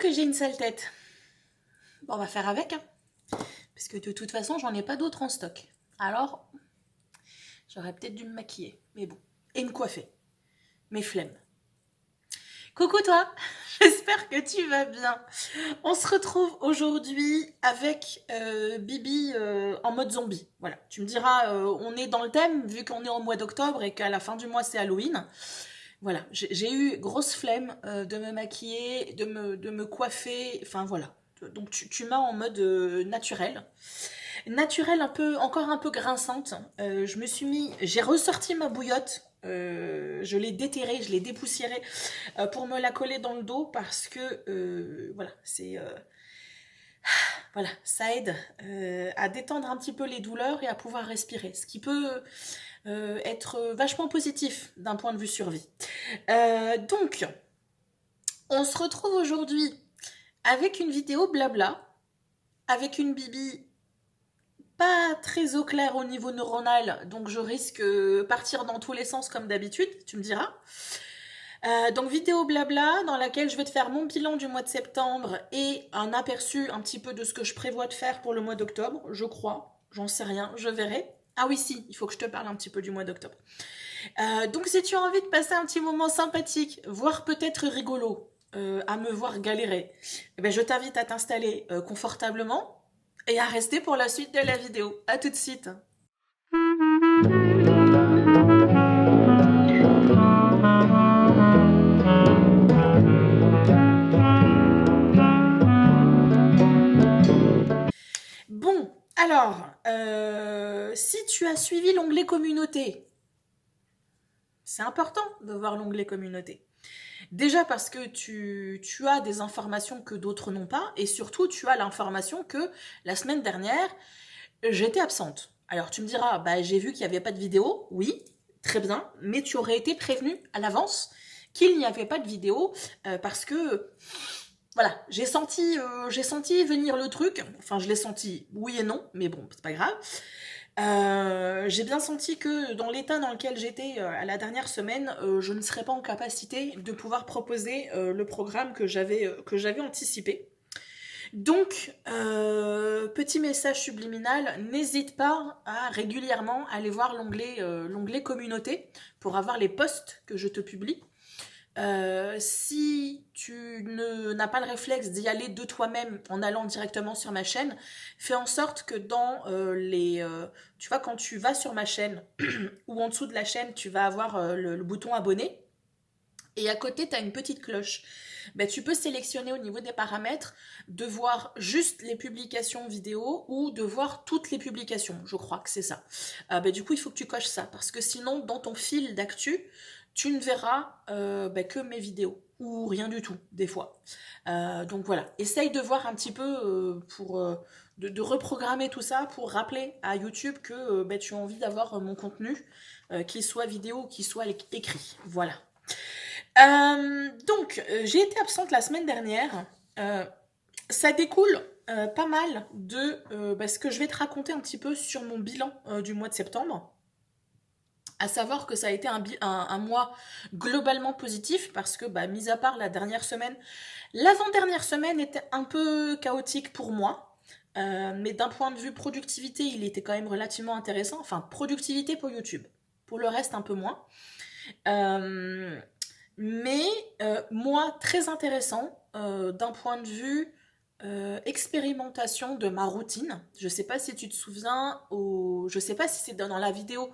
que j'ai une sale tête. Bon, on va faire avec, hein. Parce que de toute façon, j'en ai pas d'autres en stock. Alors, j'aurais peut-être dû me maquiller. Mais bon. Et me coiffer. Mes flemmes. Coucou toi, j'espère que tu vas bien. On se retrouve aujourd'hui avec Bibi en mode zombie. Voilà, tu me diras, on est dans le thème vu qu'on est au mois d'octobre et qu'à la fin du mois c'est Halloween. Voilà, j'ai eu grosse flemme de me maquiller, de me coiffer, enfin voilà. Donc tu m'as en mode naturel. Naturel encore un peu grinçante. J'ai ressorti ma bouillotte. Je l'ai déterrée, je l'ai dépoussiérée pour me la coller dans le dos parce que voilà, voilà, ça aide à détendre un petit peu les douleurs et à pouvoir respirer, ce qui peut être vachement positif d'un point de vue survie. Donc, on se retrouve aujourd'hui avec une vidéo blabla, avec une Bibi pas très au clair au niveau neuronal, donc je risque partir dans tous les sens comme d'habitude, tu me diras. Donc vidéo blabla dans laquelle je vais te faire mon bilan du mois de septembre et un aperçu un petit peu de ce que je prévois de faire pour le mois d'octobre, je crois, j'en sais rien, je verrai. Ah oui si, il faut que je te parle un petit peu du mois d'octobre. Donc si tu as envie de passer un petit moment sympathique, voire peut-être rigolo, à me voir galérer, eh ben, je t'invite à t'installer confortablement et à rester pour la suite de la vidéo. À tout de suite. Bon, alors, si tu as suivi l'onglet communauté, c'est important de voir l'onglet communauté. Déjà parce que tu as des informations que d'autres n'ont pas, et surtout tu as l'information que la semaine dernière, j'étais absente. Alors tu me diras, bah, j'ai vu qu'il n'y avait pas de vidéo, oui, très bien, mais tu aurais été prévenu à l'avance qu'il n'y avait pas de vidéo, parce que, voilà, j'ai senti venir le truc, enfin je l'ai senti oui et non, mais bon, c'est pas grave. J'ai bien senti que dans l'état dans lequel j'étais à la dernière semaine, je ne serais pas en capacité de pouvoir proposer le programme que j'avais anticipé. Donc, petit message subliminal, n'hésite pas à régulièrement aller voir l'onglet communauté pour avoir les posts que je te publie. Si tu n'as pas le réflexe d'y aller de toi-même en allant directement sur ma chaîne, fais en sorte que dans tu vois, quand tu vas sur ma chaîne ou en dessous de la chaîne, tu vas avoir le bouton abonné. Et à côté, tu as une petite cloche. Ben, tu peux sélectionner au niveau des paramètres de voir juste les publications vidéo ou de voir toutes les publications. Je crois que c'est ça. Ben, du coup, il faut que tu coches ça parce que sinon, dans ton fil d'actu, tu ne verras que mes vidéos ou rien du tout, des fois. Donc voilà, essaye de voir un petit peu de reprogrammer tout ça pour rappeler à YouTube que tu as envie d'avoir mon contenu, qu'il soit vidéo ou qu'il soit écrit. Voilà. Donc, j'ai été absente la semaine dernière. Ça découle pas mal de ce que je vais te raconter un petit peu sur mon bilan du mois de septembre. À savoir que ça a été un mois globalement positif parce que, mis à part la dernière semaine, l'avant-dernière semaine était un peu chaotique pour moi. Mais d'un point de vue productivité, il était quand même relativement intéressant. Enfin, productivité pour YouTube. Pour le reste, un peu moins. Mais moi, très intéressant d'un point de vue expérimentation de ma routine. Je sais pas si tu te souviens, je sais pas si c'est dans la vidéo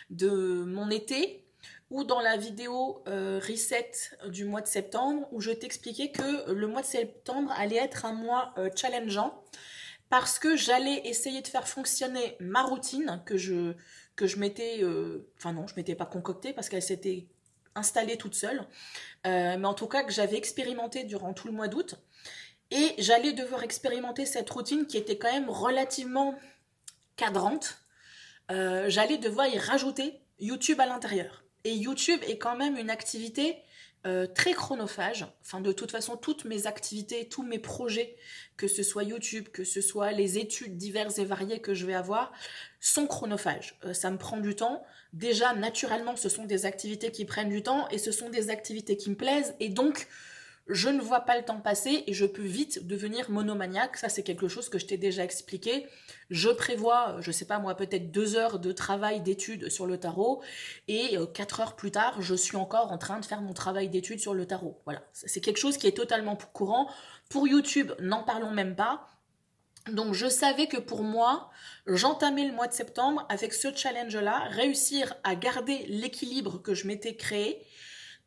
de mon été ou dans la vidéo reset du mois de septembre où je t'expliquais que le mois de septembre allait être un mois challengeant parce que j'allais essayer de faire fonctionner ma routine que je m'étais... Enfin non, je m'étais pas concoctée parce qu'elle s'était installée toute seule. Mais en tout cas que j'avais expérimenté durant tout le mois d'août. Et j'allais devoir expérimenter cette routine qui était quand même relativement cadrante. J'allais devoir y rajouter YouTube à l'intérieur. Et YouTube est quand même une activité très chronophage. Enfin, de toute façon, toutes mes activités, tous mes projets, que ce soit YouTube, que ce soit les études diverses et variées que je vais avoir, sont chronophages. Ça me prend du temps. Déjà, naturellement, ce sont des activités qui prennent du temps et ce sont des activités qui me plaisent. Et donc, je ne vois pas le temps passer et je peux vite devenir monomaniaque. Ça, c'est quelque chose que je t'ai déjà expliqué. Je prévois, je sais pas moi, peut-être 2 heures de travail d'études sur le tarot et 4 heures plus tard, je suis encore en train de faire mon travail d'études sur le tarot. Voilà, c'est quelque chose qui est totalement courant. Pour YouTube, n'en parlons même pas. Donc je savais que pour moi, j'entamais le mois de septembre avec ce challenge-là, réussir à garder l'équilibre que je m'étais créé,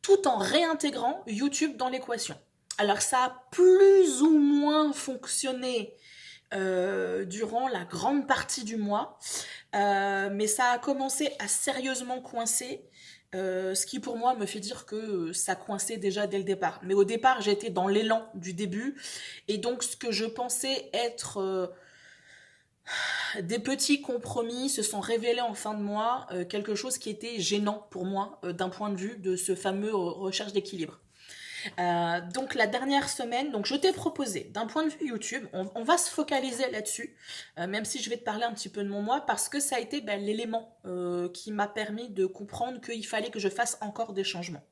tout en réintégrant YouTube dans l'équation. Alors ça a plus ou moins fonctionné durant la grande partie du mois, mais ça a commencé à sérieusement coincer, ce qui pour moi me fait dire que ça coinçait déjà dès le départ. Mais au départ, j'étais dans l'élan du début, et donc ce que je pensais être des petits compromis se sont révélés en fin de mois, quelque chose qui était gênant pour moi d'un point de vue de ce fameux recherche d'équilibre. Donc la dernière semaine, donc je t'ai proposé d'un point de vue YouTube, on va se focaliser là-dessus, même si je vais te parler un petit peu de mon mois, parce que ça a été l'élément qui m'a permis de comprendre qu'il fallait que je fasse encore des changements.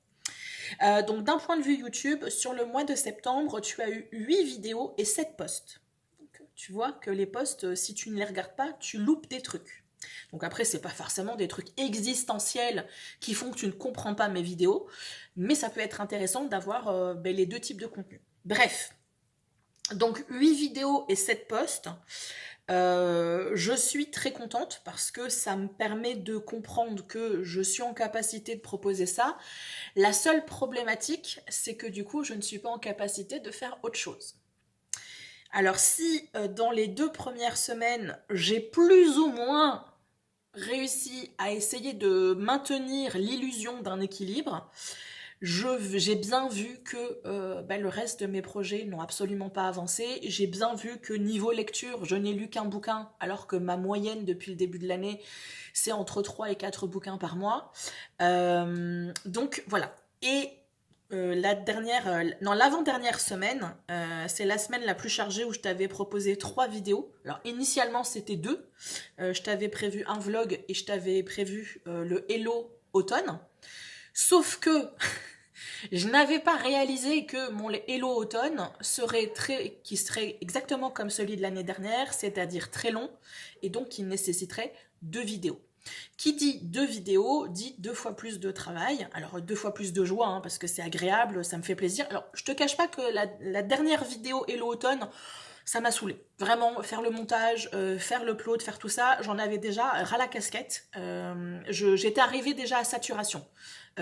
Donc d'un point de vue YouTube, sur le mois de septembre, tu as eu 8 vidéos et 7 posts. Donc, tu vois que les posts, si tu ne les regardes pas, tu loupes des trucs. Donc après, c'est pas forcément des trucs existentiels qui font que tu ne comprends pas mes vidéos, mais ça peut être intéressant d'avoir les deux types de contenus. Bref, donc 8 vidéos et 7 posts. Je suis très contente parce que ça me permet de comprendre que je suis en capacité de proposer ça. La seule problématique, c'est que du coup, je ne suis pas en capacité de faire autre chose. Alors si dans les 2 premières semaines, j'ai plus ou moins réussi à essayer de maintenir l'illusion d'un équilibre, j'ai bien vu que le reste de mes projets n'ont absolument pas avancé. J'ai bien vu que niveau lecture, je n'ai lu qu'un bouquin, alors que ma moyenne depuis le début de l'année, c'est entre 3 et 4 bouquins par mois. Donc voilà. Et l'avant-dernière semaine, c'est la semaine la plus chargée où je t'avais proposé 3 vidéos. Alors initialement c'était 2. Je t'avais prévu un vlog et je t'avais prévu le Hello automne. Sauf que je n'avais pas réalisé que mon Hello automne qui serait exactement comme celui de l'année dernière, c'est-à-dire très long, et donc qui nécessiterait 2 vidéos. Qui dit 2 vidéos, dit 2 fois plus de travail, alors 2 fois plus de joie, hein, parce que c'est agréable, ça me fait plaisir. Alors je te cache pas que la dernière vidéo Hello automne, ça m'a saoulée. Vraiment, faire le montage, faire l'upload, faire tout ça, j'en avais déjà ras la casquette. J'étais arrivée déjà à saturation.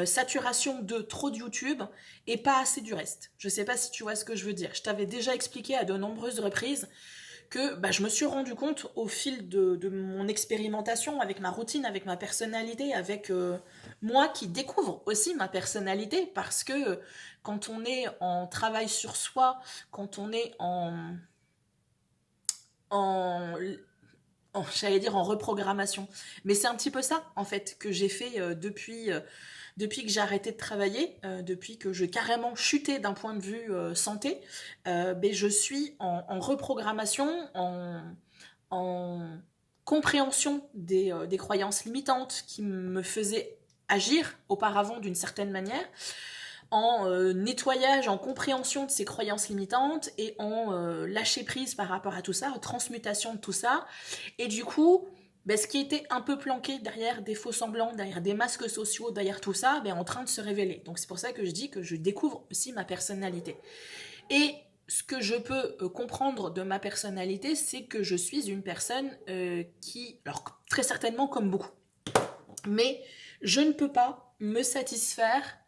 Saturation de trop de YouTube et pas assez du reste. Je sais pas si tu vois ce que je veux dire. Je t'avais déjà expliqué à de nombreuses reprises que je me suis rendu compte au fil de mon expérimentation avec ma routine, avec ma personnalité, avec moi qui découvre aussi ma personnalité, parce que quand on est en travail sur soi, quand on est j'allais dire en reprogrammation, mais c'est un petit peu ça en fait que j'ai fait depuis que j'ai arrêté de travailler, depuis que je carrément chuté d'un point de vue santé. Je suis en reprogrammation, en compréhension des croyances limitantes qui me faisaient agir auparavant d'une certaine manière, en nettoyage, en compréhension de ces croyances limitantes et en lâcher prise par rapport à tout ça, en transmutation de tout ça. Et du coup, ce qui était un peu planqué derrière des faux semblants, derrière des masques sociaux, derrière tout ça, est en train de se révéler. Donc c'est pour ça que je dis que je découvre aussi ma personnalité. Et ce que je peux comprendre de ma personnalité, c'est que je suis une personne qui, alors très certainement comme beaucoup, mais je ne peux pas me satisfaire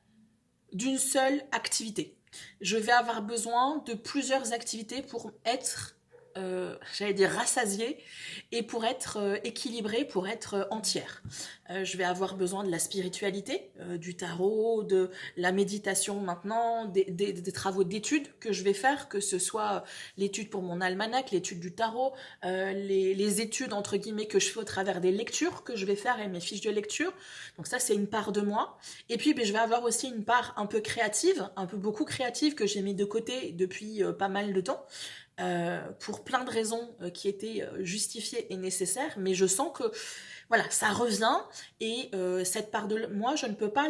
d'une seule activité. Je vais avoir besoin de plusieurs activités pour être, j'allais dire rassasiée, et pour être équilibrée, pour être entière. Je vais avoir besoin de la spiritualité, du tarot, de la méditation maintenant, des travaux d'études que je vais faire, que ce soit l'étude pour mon almanach, l'étude du tarot, les études entre guillemets que je fais au travers des lectures que je vais faire et mes fiches de lecture. Donc ça, c'est une part de moi. Et puis je vais avoir aussi une part un peu créative, un peu beaucoup créative, que j'ai mis de côté depuis pas mal de temps, pour plein de raisons qui étaient justifiées et nécessaires, mais je sens que voilà, ça revient, et cette part de moi, je ne peux pas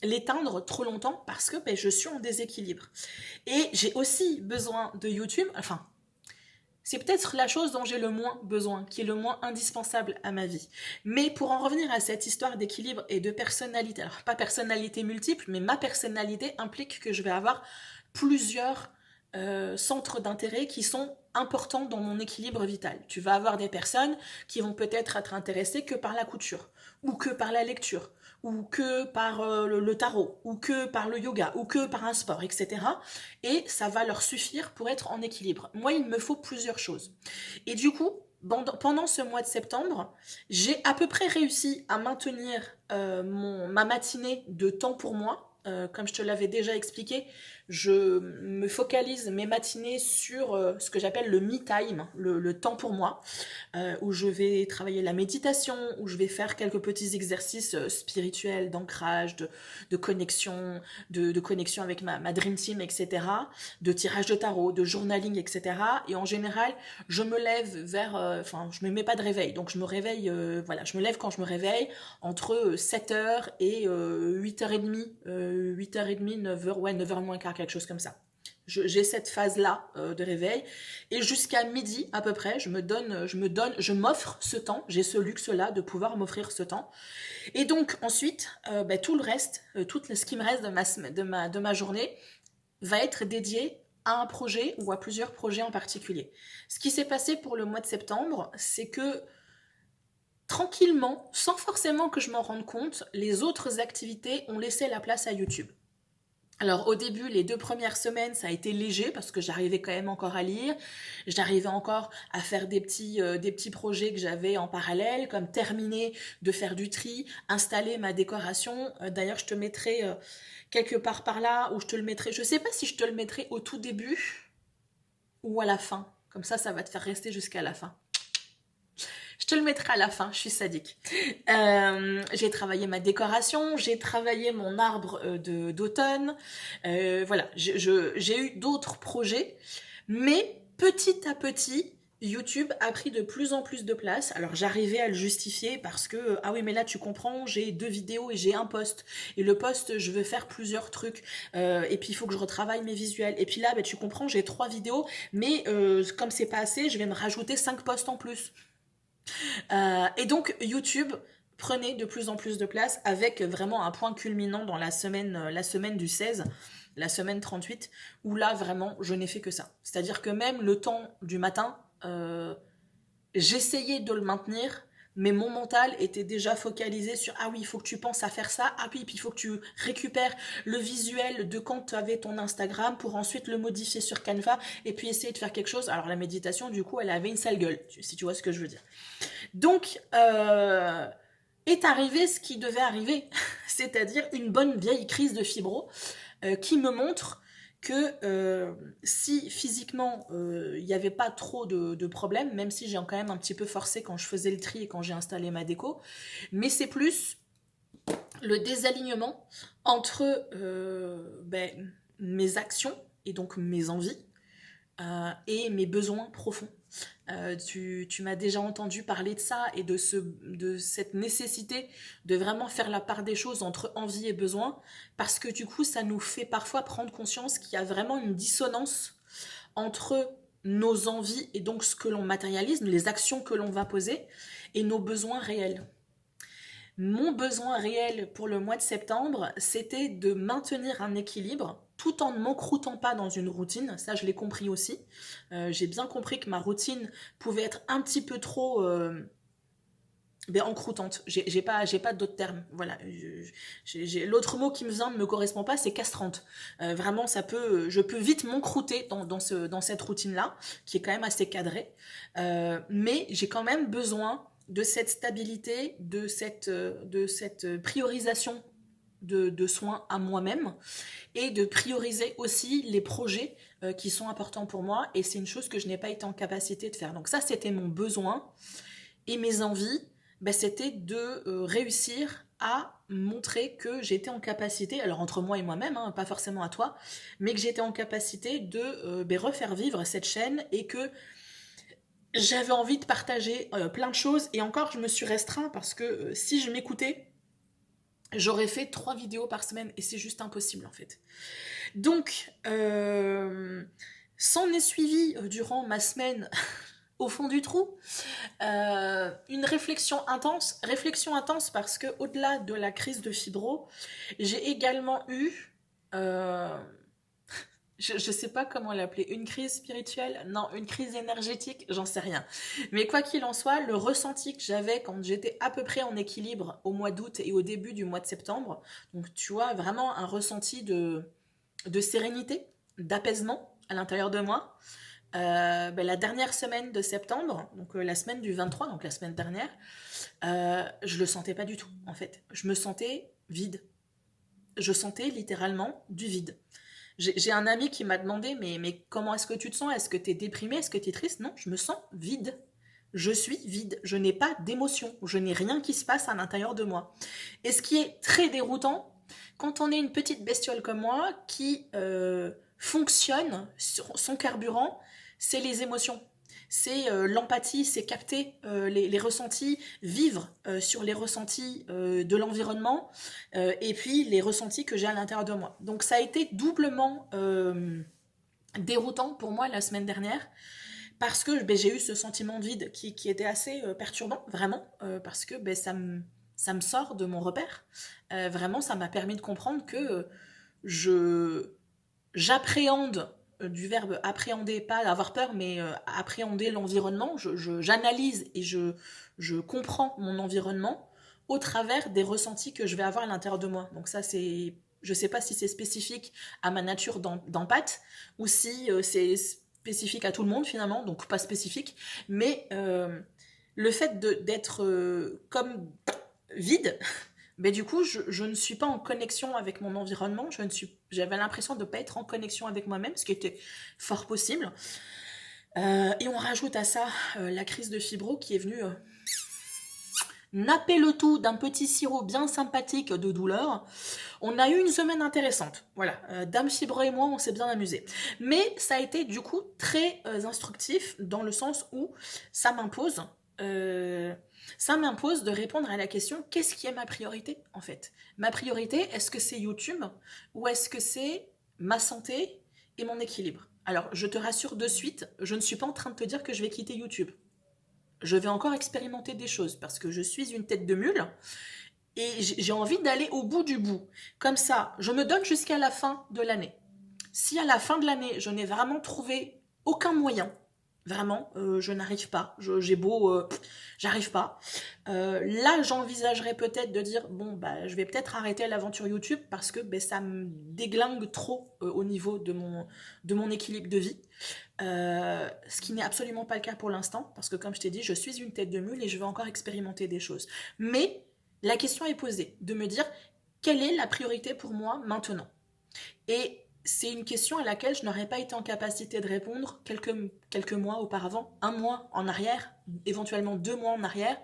l'éteindre trop longtemps parce que ben, je suis en déséquilibre. Et j'ai aussi besoin de YouTube, enfin, c'est peut-être la chose dont j'ai le moins besoin, qui est le moins indispensable à ma vie. Mais pour en revenir à cette histoire d'équilibre et de personnalité, alors pas personnalité multiple, mais ma personnalité implique que je vais avoir plusieurs centres d'intérêt qui sont importants dans mon équilibre vital. Tu vas avoir des personnes qui vont peut-être être intéressées que par la couture, ou que par la lecture, ou que par le tarot, ou que par le yoga, ou que par un sport, etc. Et ça va leur suffire pour être en équilibre. Moi, il me faut plusieurs choses. Et du coup, pendant ce mois de septembre, j'ai à peu près réussi à maintenir ma matinée de temps pour moi. Comme je te l'avais déjà expliqué, je me focalise mes matinées sur ce que j'appelle le me time, le temps pour moi, où je vais travailler la méditation, où je vais faire quelques petits exercices spirituels, d'ancrage, de connexion, de connexion avec ma dream team, etc., de tirage de tarot, de journaling, etc. Et en général, je me lève vers, enfin, je me mets pas de réveil, donc je me réveille, voilà, je me lève quand je me réveille, entre 7h et 8h30, 8h30, 9h, ouais, 9h moins quart, quelque chose comme ça. J'ai cette phase-là de réveil et jusqu'à midi à peu près, je m'offre ce temps, j'ai ce luxe-là de pouvoir m'offrir ce temps. Et donc ensuite, tout le reste, tout ce qui me reste de ma journée va être dédié à un projet ou à plusieurs projets en particulier. Ce qui s'est passé pour le mois de septembre, c'est que tranquillement, sans forcément que je m'en rende compte, les autres activités ont laissé la place à YouTube. Alors au début, les 2 premières semaines, ça a été léger parce que j'arrivais quand même encore à lire, j'arrivais encore à faire des petits projets que j'avais en parallèle, comme terminer de faire du tri, installer ma décoration. D'ailleurs, je te mettrai quelque part par là, ou je te le mettrai, je sais pas si je te le mettrai au tout début ou à la fin. Comme ça va te faire rester jusqu'à la fin. Je te le mettrai à la fin, je suis sadique. J'ai travaillé ma décoration, j'ai travaillé mon arbre d'automne. Voilà, j'ai eu d'autres projets, mais petit à petit, YouTube a pris de plus en plus de place. Alors j'arrivais à le justifier parce que, ah oui, mais là tu comprends, j'ai 2 vidéos et j'ai un post. Et le post, je veux faire plusieurs trucs. Et puis il faut que je retravaille mes visuels. Et puis là, bah, tu comprends, j'ai 3 vidéos, mais comme c'est pas assez, je vais me rajouter 5 posts en plus. Et donc YouTube prenait de plus en plus de place avec vraiment un point culminant dans la semaine du 16, la semaine 38, où là vraiment je n'ai fait que ça. C'est-à-dire que même le temps du matin, j'essayais de le maintenir, mais mon mental était déjà focalisé sur ah oui, il faut que tu penses à faire ça, ah oui, puis il faut que tu récupères le visuel de quand tu avais ton Instagram pour ensuite le modifier sur Canva et puis essayer de faire quelque chose. Alors la méditation, du coup, elle avait une sale gueule, si tu vois ce que je veux dire. Donc, est arrivé ce qui devait arriver, c'est-à-dire une bonne vieille crise de fibro qui me montre que si physiquement il n'y avait pas trop de problèmes, même si j'ai quand même un petit peu forcé quand je faisais le tri et quand j'ai installé ma déco, mais c'est plus le désalignement entre mes actions et donc mes envies et mes besoins profonds. Tu m'as déjà entendu parler de ça et de cette nécessité de vraiment faire la part des choses entre envie et besoin, parce que du coup ça nous fait parfois prendre conscience qu'il y a vraiment une dissonance entre nos envies et donc ce que l'on matérialise, les actions que l'on va poser, et nos besoins réels. Mon besoin réel pour le mois de septembre, c'était de maintenir un équilibre tout en ne m'encroutant pas dans une routine. Ça, je l'ai compris aussi. J'ai bien compris que ma routine pouvait être un petit peu trop encroutante. J'ai pas d'autres termes. Voilà. L'autre mot qui me correspond pas, c'est castrante. Vraiment, je peux vite m'encrouter dans cette routine-là, qui est quand même assez cadrée. Mais j'ai quand même besoin de cette stabilité, de cette priorisation de soins à moi-même et de prioriser aussi les projets qui sont importants pour moi, et c'est une chose que je n'ai pas été en capacité de faire. Donc ça, c'était mon besoin, et mes envies, c'était de réussir à montrer que j'étais en capacité, alors entre moi et moi-même, hein, pas forcément à toi, mais que j'étais en capacité de refaire vivre cette chaîne, et que j'avais envie de partager plein de choses. Et encore, je me suis restreint parce que si je m'écoutais, j'aurais fait 3 vidéos par semaine et c'est juste impossible en fait. Donc, s'en est suivi durant ma semaine au fond du trou, une réflexion intense parce que au-delà de la crise de fibro, j'ai également eu, euh, je ne sais pas comment l'appeler, une crise spirituelle, non, une crise énergétique, j'en sais rien. Mais quoi qu'il en soit, le ressenti que j'avais quand j'étais à peu près en équilibre au mois d'août et au début du mois de septembre, donc tu vois, vraiment un ressenti de sérénité, d'apaisement à l'intérieur de moi. La dernière semaine de septembre, donc la semaine du 23, donc la semaine dernière, je le sentais pas du tout en fait. Je me sentais vide. Je sentais littéralement du vide. J'ai un ami qui m'a demandé mais comment est-ce que tu te sens? Est-ce que tu es déprimé? Est-ce que tu es triste? Non, je me sens vide. Je suis vide. Je n'ai pas d'émotion. Je n'ai rien qui se passe à l'intérieur de moi. Et ce qui est très déroutant, quand on est une petite bestiole comme moi qui fonctionne sur son carburant, c'est les émotions. C'est l'empathie, c'est capter les ressentis, vivre sur les ressentis de l'environnement et puis les ressentis que j'ai à l'intérieur de moi. Donc ça a été doublement déroutant pour moi la semaine dernière parce que j'ai eu ce sentiment de vide qui était assez perturbant, vraiment, parce que ça me sort de mon repère. Vraiment, ça m'a permis de comprendre que je j'appréhende du verbe appréhender, pas avoir peur, mais appréhender l'environnement. J'analyse et je comprends mon environnement au travers des ressentis que je vais avoir à l'intérieur de moi. Donc ça, c'est, je sais pas si c'est spécifique à ma nature d'empathe ou si c'est spécifique à tout le monde finalement, donc pas spécifique, mais le fait d'être comme vide, mais du coup, je ne suis pas en connexion avec mon environnement. J'avais l'impression de ne pas être en connexion avec moi-même, ce qui était fort possible. Et on rajoute à ça la crise de fibro qui est venue napper le tout d'un petit sirop bien sympathique de douleur. On a eu une semaine intéressante. Voilà, Dame Fibro et moi, on s'est bien amusés. Mais ça a été du coup très instructif dans le sens où ça m'impose. Ça m'impose de répondre à la question qu'est-ce qui est ma priorité en fait? Ma priorité, est-ce que c'est YouTube ou est-ce que c'est ma santé et mon équilibre? Alors, je te rassure de suite, je ne suis pas en train de te dire que je vais quitter YouTube. Je vais encore expérimenter des choses parce que je suis une tête de mule et j'ai envie d'aller au bout du bout. Comme ça, je me donne jusqu'à la fin de l'année. Si à la fin de l'année, je n'ai vraiment trouvé aucun moyen, vraiment, je n'arrive pas, j'ai beau, j'arrive pas, là, j'envisagerais peut-être de dire, bon, bah, je vais peut-être arrêter l'aventure YouTube parce que ben, ça me déglingue trop au niveau de mon équilibre de vie. Ce qui n'est absolument pas le cas pour l'instant, parce que comme je t'ai dit, je suis une tête de mule et je vais encore expérimenter des choses. Mais la question est posée, de me dire, quelle est la priorité pour moi maintenant? Et c'est une question à laquelle je n'aurais pas été en capacité de répondre quelques mois auparavant, un mois en arrière, éventuellement 2 mois en arrière.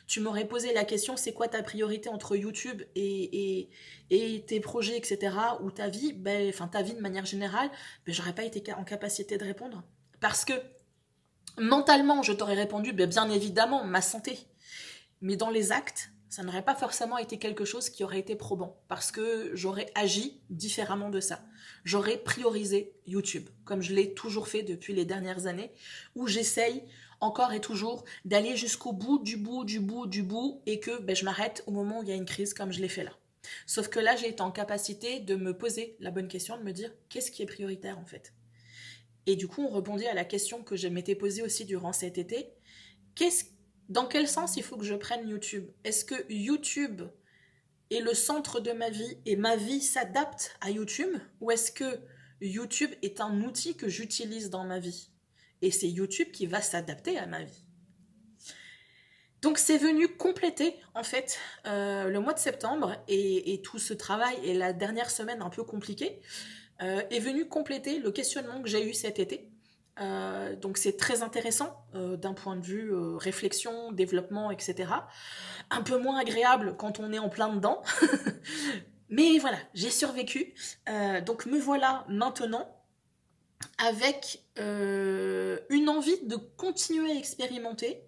Tu m'aurais posé la question, c'est quoi ta priorité entre YouTube et tes projets, etc., ou ta vie, enfin ta vie de manière générale, j'aurais pas été en capacité de répondre. Parce que mentalement, je t'aurais répondu, bien évidemment, ma santé. Mais dans les actes, ça n'aurait pas forcément été quelque chose qui aurait été probant, parce que j'aurais agi différemment de ça. J'aurais priorisé YouTube, comme je l'ai toujours fait depuis les dernières années, où j'essaye encore et toujours d'aller jusqu'au bout du bout du bout du bout, et que je m'arrête au moment où il y a une crise, comme je l'ai fait là. Sauf que là, j'ai été en capacité de me poser la bonne question, de me dire, qu'est-ce qui est prioritaire en fait? Et du coup, on rebondit à la question que je m'étais posée aussi durant cet été. Qu'est-ce Dans quel sens il faut que je prenne YouTube? Est-ce que YouTube est le centre de ma vie et ma vie s'adapte à YouTube? Ou est-ce que YouTube est un outil que j'utilise dans ma vie? Et c'est YouTube qui va s'adapter à ma vie. Donc c'est venu compléter en fait le mois de septembre et tout ce travail et la dernière semaine un peu compliquée est venu compléter le questionnement que j'ai eu cet été. Donc c'est très intéressant d'un point de vue réflexion, développement, etc. Un peu moins agréable quand on est en plein dedans. Mais voilà, j'ai survécu. Donc me voilà maintenant avec une envie de continuer à expérimenter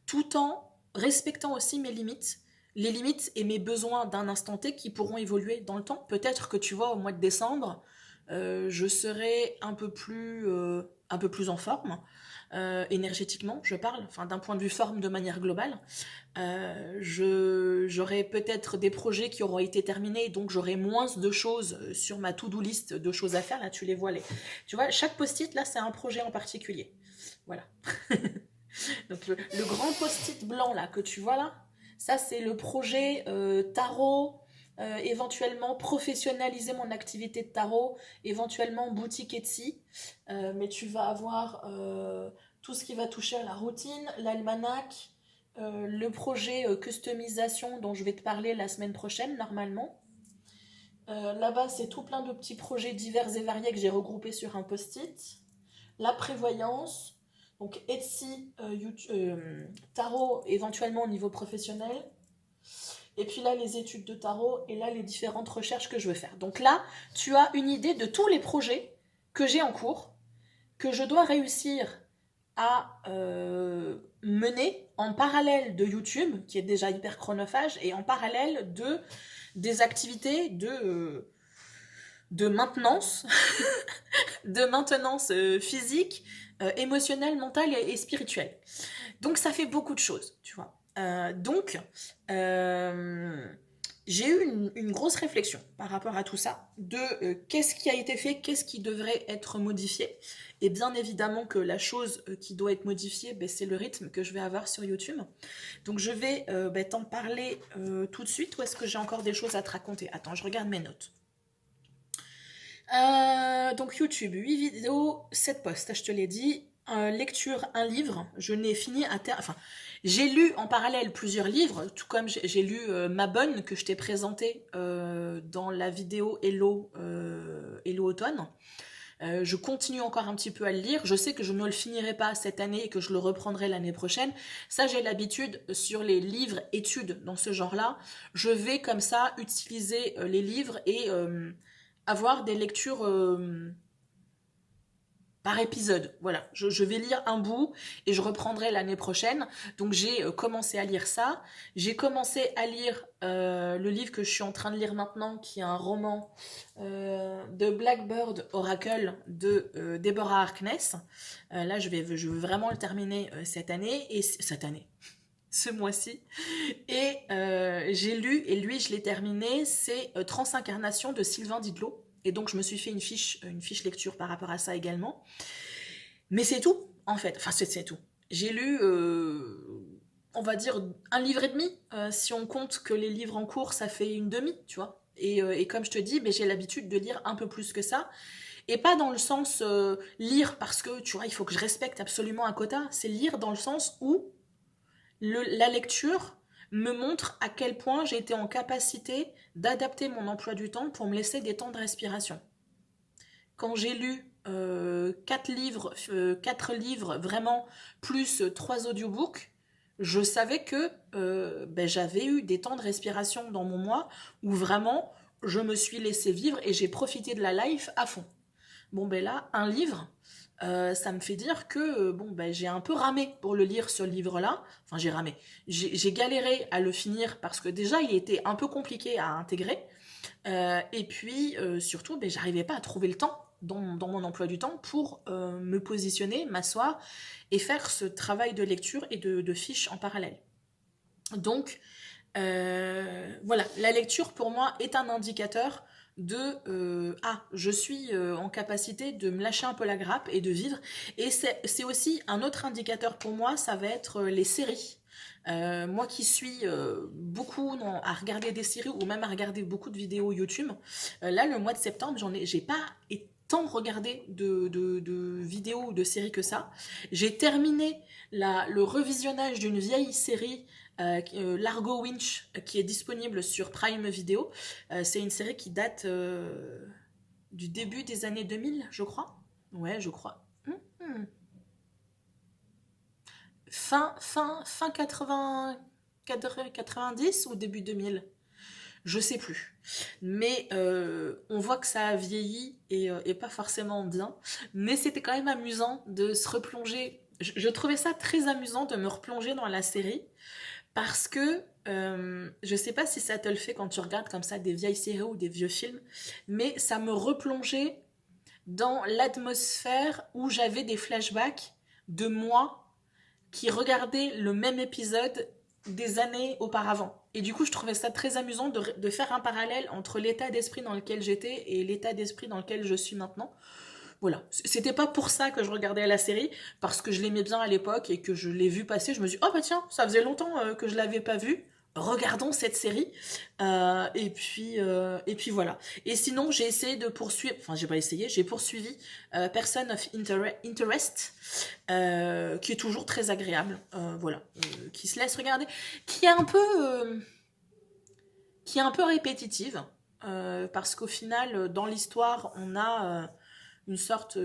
tout en respectant aussi mes limites. les limites et mes besoins d'un instant T qui pourront évoluer dans le temps. Peut-être que tu vois, au mois de décembre, je serai un peu plus en forme, énergétiquement, je parle, enfin d'un point de vue forme de manière globale. J'aurai peut-être des projets qui auront été terminés, donc j'aurai moins de choses sur ma to-do list de choses à faire. Là, tu les vois, tu vois, chaque post-it, là, c'est un projet en particulier. Voilà. Donc le grand post-it blanc, là, que tu vois là, ça, c'est le projet tarot, éventuellement professionnaliser mon activité de tarot, éventuellement boutique Etsy. Mais tu vas avoir tout ce qui va toucher à la routine, l'almanach, le projet customisation dont je vais te parler la semaine prochaine normalement. Là-bas, c'est tout plein de petits projets divers et variés que j'ai regroupés sur un post-it. La prévoyance, donc Etsy, tarot éventuellement au niveau professionnel. Et puis là, les études de tarot et là, les différentes recherches que je veux faire. Donc là, tu as une idée de tous les projets que j'ai en cours, que je dois réussir à mener en parallèle de YouTube, qui est déjà hyper chronophage, et en parallèle des activités de maintenance, de maintenance physique, émotionnelle, mentale et spirituelle. Donc ça fait beaucoup de choses, tu vois. J'ai eu une grosse réflexion par rapport à tout ça, de qu'est-ce qui a été fait, qu'est-ce qui devrait être modifié. Et bien évidemment que la chose qui doit être modifiée, ben, c'est le rythme que je vais avoir sur YouTube. Donc je vais t'en parler tout de suite, ou est-ce que j'ai encore des choses à te raconter? Attends, je regarde mes notes. Donc YouTube, 8 vidéos, 7 posts, je te l'ai dit. Lecture, un livre, je n'ai fini à terme. Enfin, j'ai lu en parallèle plusieurs livres, tout comme j'ai lu Ma Bonne que je t'ai présenté dans la vidéo Hello, Hello Automne. Je continue encore un petit peu à le lire. Je sais que je ne le finirai pas cette année et que je le reprendrai l'année prochaine. Ça, j'ai l'habitude sur les livres études dans ce genre-là. Je vais comme ça utiliser les livres et avoir des lectures par épisode. Voilà, je vais lire un bout et je reprendrai l'année prochaine. Donc j'ai commencé à lire ça. J'ai commencé à lire le livre que je suis en train de lire maintenant, qui est un roman de Blackbird Oracle de Deborah Harkness. Là, je veux vraiment le terminer cette année. Ce mois-ci. Et j'ai lu, et lui, je l'ai terminé, c'est Transincarnation de Sylvain Didlot. Et donc, je me suis fait une fiche lecture par rapport à ça également. Mais c'est tout, en fait. Enfin, c'est tout. J'ai lu, on va dire, un livre et demi. Si on compte que les livres en cours, ça fait une demi, tu vois. Et comme je te dis, ben, j'ai l'habitude de lire un peu plus que ça. Et pas dans le sens lire parce que, tu vois, il faut que je respecte absolument un quota. C'est lire dans le sens où la lecture me montre à quel point j'ai été en capacité d'adapter mon emploi du temps pour me laisser des temps de respiration. Quand j'ai lu 4 livres vraiment, plus 3 audiobooks, je savais que j'avais eu des temps de respiration dans mon mois où vraiment je me suis laissé vivre et j'ai profité de la life à fond. Bon ben là, un livre, ça me fait dire que j'ai un peu ramé pour le lire, ce livre-là. Enfin, j'ai ramé. J'ai galéré à le finir parce que déjà, il était un peu compliqué à intégrer. Et puis, surtout, j'arrivais pas à trouver le temps dans mon emploi du temps pour me positionner, m'asseoir et faire ce travail de lecture et de fiches en parallèle. Donc, voilà, la lecture pour moi est un indicateur de je suis en capacité de me lâcher un peu la grappe et de vivre. Et c'est aussi un autre indicateur pour moi, ça va être les séries. Moi qui suis beaucoup à regarder des séries ou même à regarder beaucoup de vidéos YouTube, là le mois de septembre, j'ai pas tant regardé de vidéos ou de séries que ça. J'ai terminé le revisionnage d'une vieille série Largo Winch qui est disponible sur Prime Video. C'est une série qui date du début des années 2000, je crois. Ouais, je crois. Fin 90 ou début 2000, je sais plus. Mais on voit que ça a vieilli et pas forcément bien. Mais c'était quand même amusant de se replonger. Je trouvais ça très amusant de me replonger dans la série parce que je sais pas si ça te le fait quand tu regardes comme ça des vieilles séries ou des vieux films, mais ça me replongeait dans l'atmosphère où j'avais des flashbacks de moi qui regardait le même épisode des années auparavant. Et du coup, je trouvais ça très amusant de faire un parallèle entre l'état d'esprit dans lequel j'étais et l'état d'esprit dans lequel je suis maintenant. Voilà, c'était pas pour ça que je regardais la série, parce que je l'aimais bien à l'époque et que je l'ai vu passer, je me suis dit, oh bah tiens, ça faisait longtemps que je l'avais pas vu, regardons cette série. Et puis voilà. Et sinon, j'ai essayé de poursuivre, enfin j'ai pas essayé, j'ai poursuivi Person of Interest, qui est toujours très agréable, voilà, qui se laisse regarder, qui est un peu, qui est un peu répétitive, parce qu'au final, dans l'histoire, on a une sorte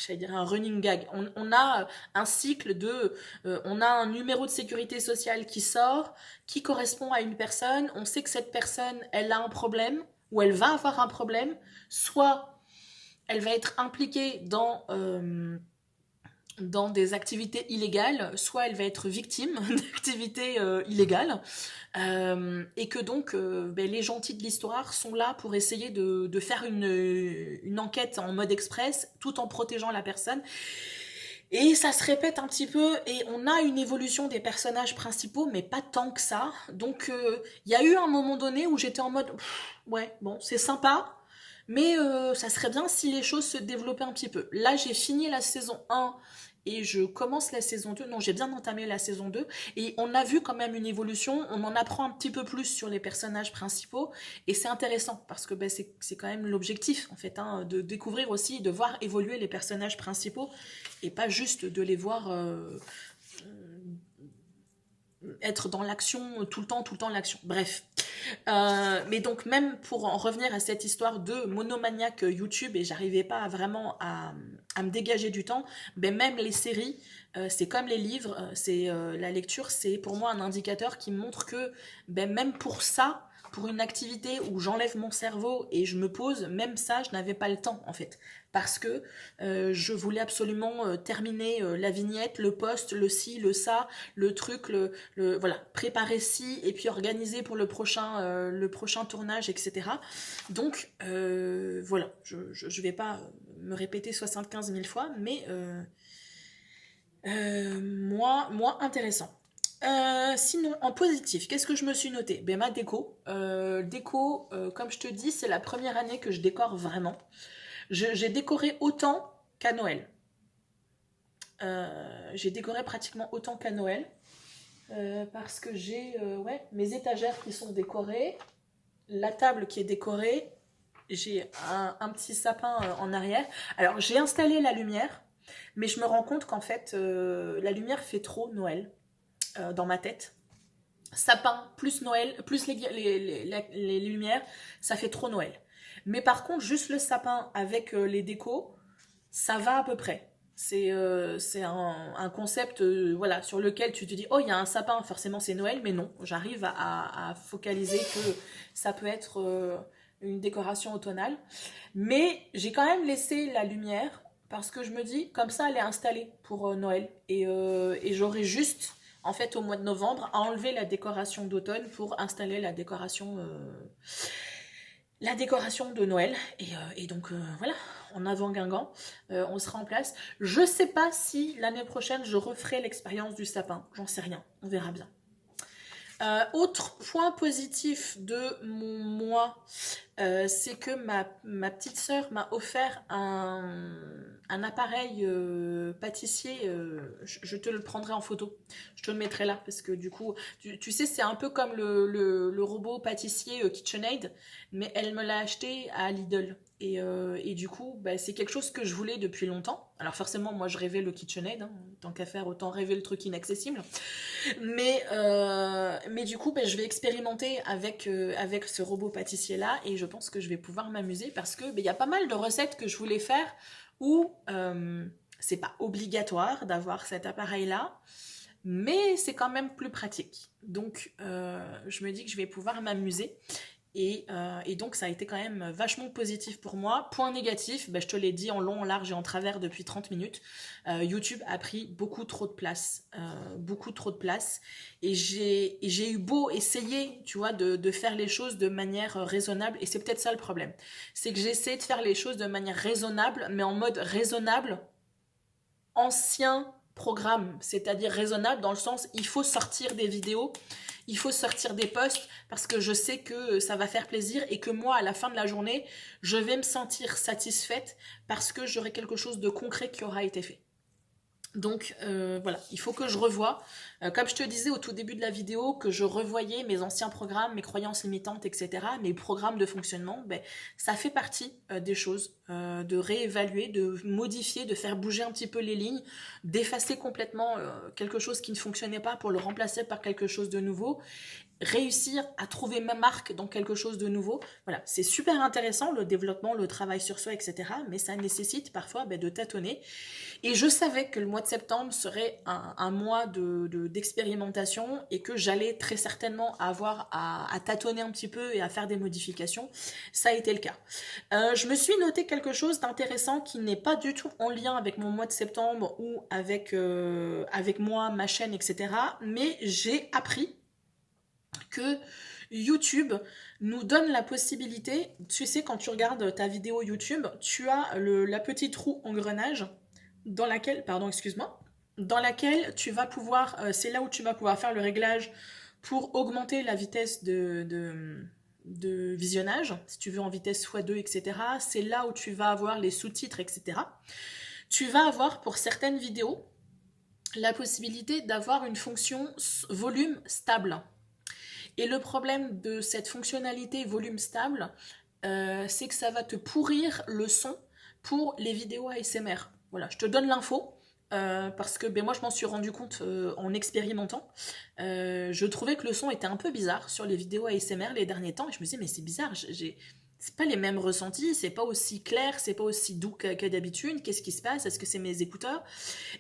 j'allais dire un running gag. On a un cycle on a un numéro de sécurité sociale qui sort, qui correspond à une personne. On sait que cette personne, elle a un problème, ou elle va avoir un problème. Soit elle va être impliquée dans des activités illégales, soit elle va être victime d'activités illégales, et que donc les gentils de l'histoire sont là pour essayer de faire une enquête en mode express, tout en protégeant la personne. Et ça se répète un petit peu, et on a une évolution des personnages principaux, mais pas tant que ça. Donc il y a eu un moment donné où j'étais en mode, ouais, bon, c'est sympa, mais ça serait bien si les choses se développaient un petit peu. Là, j'ai fini la saison 1 et je commence la saison 2. Non, j'ai bien entamé la saison 2. Et on a vu quand même une évolution. On en apprend un petit peu plus sur les personnages principaux. Et c'est intéressant parce que c'est quand même l'objectif, en fait, hein, de découvrir aussi, de voir évoluer les personnages principaux et pas juste de les voir être dans l'action tout le temps l'action. Bref. Mais donc même pour en revenir à cette histoire de monomaniaque YouTube, et j'arrivais pas vraiment à me dégager du temps, ben même les séries, c'est comme les livres, la lecture, c'est pour moi un indicateur qui me montre que ben même pour ça, pour une activité où j'enlève mon cerveau et je me pose, même ça, je n'avais pas le temps en fait. Parce que je voulais absolument terminer la vignette, le post, le ci, le ça, le truc, voilà, préparer ci, et puis organiser pour le prochain tournage, etc. Donc, voilà, je vais pas me répéter 75 000 fois, mais moins intéressant. Sinon, en positif, qu'est-ce que je me suis noté? Ben, ma déco. Comme je te dis, c'est la première année que je décore vraiment. J'ai décoré autant qu'à Noël. J'ai décoré pratiquement autant qu'à Noël. Parce que j'ai mes étagères qui sont décorées, la table qui est décorée, j'ai un petit sapin en arrière. Alors, j'ai installé la lumière, mais je me rends compte qu'en fait, la lumière fait trop Noël dans ma tête. Sapin plus Noël, plus les lumières, ça fait trop Noël. Mais par contre, juste le sapin avec les décos, ça va à peu près. C'est un concept voilà, sur lequel tu te dis, oh, il y a un sapin, forcément c'est Noël, mais non, j'arrive à focaliser que ça peut être une décoration automnale. Mais j'ai quand même laissé la lumière parce que je me dis, comme ça, elle est installée pour Noël. Et j'aurai juste, en fait, au mois de novembre, à enlever la décoration d'automne pour installer la décoration de Noël. Et donc, voilà, en avant Guingamp, on sera en place. Je sais pas si l'année prochaine, je referai l'expérience du sapin. J'en sais rien, on verra bien. Autre point positif de mon mois, c'est que ma petite sœur m'a offert un appareil pâtissier. Je te le prendrai en photo. Je te le mettrai là parce que du coup, tu sais, c'est un peu comme le robot pâtissier KitchenAid, mais elle me l'a acheté à Lidl. Et du coup, bah, c'est quelque chose que je voulais depuis longtemps. Alors forcément, moi, je rêvais le KitchenAid. Hein, tant qu'à faire, autant rêver le truc inaccessible. Mais du coup, bah, je vais expérimenter avec ce robot pâtissier-là, et je pense que je vais pouvoir m'amuser parce que bah, y a pas mal de recettes que je voulais faire où c'est pas obligatoire d'avoir cet appareil-là, mais c'est quand même plus pratique. Donc, je me dis que je vais pouvoir m'amuser. Et donc ça a été quand même vachement positif pour moi. Point négatif, ben, je te l'ai dit en long, en large et en travers depuis 30 minutes. YouTube a pris beaucoup trop de place. Beaucoup trop de place. Et j'ai eu beau essayer, tu vois, de faire les choses de manière raisonnable. Et c'est peut-être ça le problème. C'est que j'essaie de faire les choses de manière raisonnable, mais en mode raisonnable, ancien programme. C'est-à-dire raisonnable dans le sens, il faut sortir des vidéos, il faut sortir des posts parce que je sais que ça va faire plaisir et que moi, à la fin de la journée, je vais me sentir satisfaite parce que j'aurai quelque chose de concret qui aura été fait. Donc voilà, il faut que je revoie, comme je te disais au tout début de la vidéo, que je revoyais mes anciens programmes, mes croyances limitantes, etc., mes programmes de fonctionnement, ben, ça fait partie des choses, de réévaluer, de modifier, de faire bouger un petit peu les lignes, d'effacer complètement quelque chose qui ne fonctionnait pas pour le remplacer par quelque chose de nouveau, réussir à trouver ma marque dans quelque chose de nouveau. Voilà, c'est super intéressant le développement, le travail sur soi, etc., mais ça nécessite parfois ben, de tâtonner. Et je savais que le mois de septembre serait un mois d'expérimentation et que j'allais très certainement avoir à tâtonner un petit peu et à faire des modifications. Ça a été le cas. Je me suis noté quelque chose d'intéressant qui n'est pas du tout en lien avec mon mois de septembre ou avec moi, ma chaîne, etc. Mais j'ai appris que YouTube nous donne la possibilité, tu sais, quand tu regardes ta vidéo YouTube, tu as la petite roue engrenage dans laquelle, pardon, excuse-moi, dans laquelle tu vas pouvoir, c'est là où tu vas pouvoir faire le réglage pour augmenter la vitesse de visionnage, si tu veux en vitesse x2, etc. C'est là où tu vas avoir les sous-titres, etc. Tu vas avoir pour certaines vidéos la possibilité d'avoir une fonction volume stable. Et le problème de cette fonctionnalité volume stable, c'est que ça va te pourrir le son pour les vidéos ASMR. Voilà, je te donne l'info. Parce que ben, moi je m'en suis rendu compte en expérimentant. Je trouvais que le son était un peu bizarre sur les vidéos ASMR les derniers temps et je me disais mais c'est bizarre, c'est pas les mêmes ressentis, c'est pas aussi clair, c'est pas aussi doux que d'habitude, qu'est-ce qui se passe, est-ce que c'est mes écouteurs?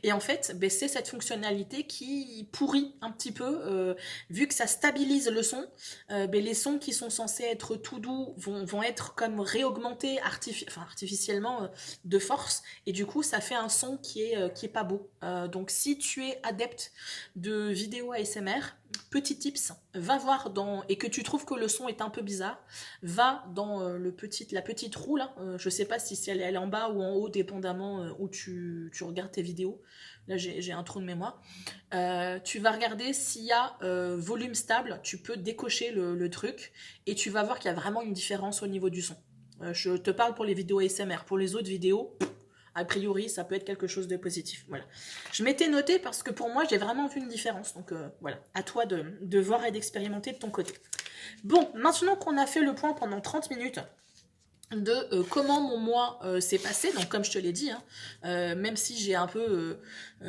Et en fait, ben, c'est cette fonctionnalité qui pourrit un petit peu, vu que ça stabilise le son, ben, les sons qui sont censés être tout doux vont être comme réaugmentés artificiellement de force, et du coup ça fait un son qui est pas beau. Donc si tu es adepte de vidéos ASMR, petit tips, va voir et que tu trouves que le son est un peu bizarre, va dans la petite roue là, je sais pas si elle est en bas ou en haut, dépendamment où tu regardes tes vidéos. Là j'ai un trou de mémoire. Tu vas regarder s'il y a volume stable, tu peux décocher le truc et tu vas voir qu'il y a vraiment une différence au niveau du son. Je te parle pour les vidéos ASMR, pour les autres vidéos, a priori, ça peut être quelque chose de positif. Voilà. Je m'étais noté parce que pour moi, j'ai vraiment vu une différence. Donc voilà, à toi de voir et d'expérimenter de ton côté. Bon, maintenant qu'on a fait le point pendant 30 minutes de comment mon mois s'est passé, donc comme je te l'ai dit, hein, même si j'ai un peu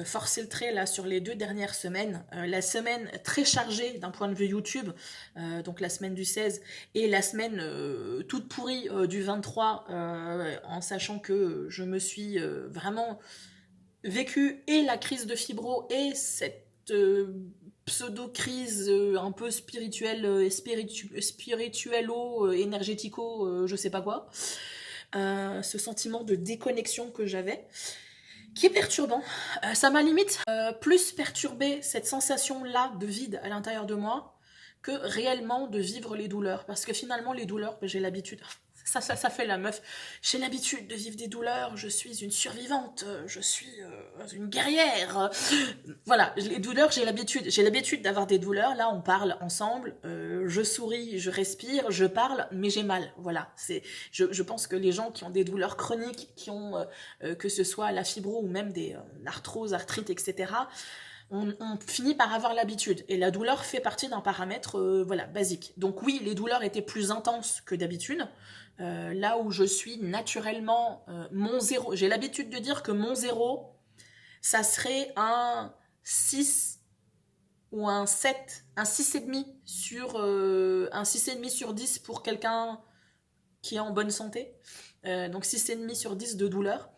forcé le trait là sur les 2 dernières semaines, la semaine très chargée d'un point de vue YouTube, donc la semaine du 16 et la semaine toute pourrie du 23, en sachant que je me suis vraiment vécu et la crise de fibro et cette pseudo-crise un peu spirituelle, spirituello, énergético, je sais pas quoi. Ce sentiment de déconnexion que j'avais, qui est perturbant. Ça m'a limite plus perturbé cette sensation-là de vide à l'intérieur de moi que réellement de vivre les douleurs. Parce que finalement, les douleurs, j'ai l'habitude. Ça fait la meuf. J'ai l'habitude de vivre des douleurs, je suis une survivante, je suis une guerrière. Voilà, les douleurs, j'ai l'habitude. J'ai l'habitude d'avoir des douleurs. Là, on parle ensemble, je souris, je respire, je parle, mais j'ai mal. Voilà, je pense que les gens qui ont des douleurs chroniques, qui ont, que ce soit la fibro ou même l'arthrose, arthrite, etc., on finit par avoir l'habitude. Et la douleur fait partie d'un paramètre voilà, basique. Donc oui, les douleurs étaient plus intenses que d'habitude. Là où je suis naturellement mon zéro. J'ai l'habitude de dire que mon zéro, ça serait un 6 ou un 7, un 6,5 sur, un 6,5 sur 10 pour quelqu'un qui est en bonne santé. Donc 6,5 sur 10 de douleur.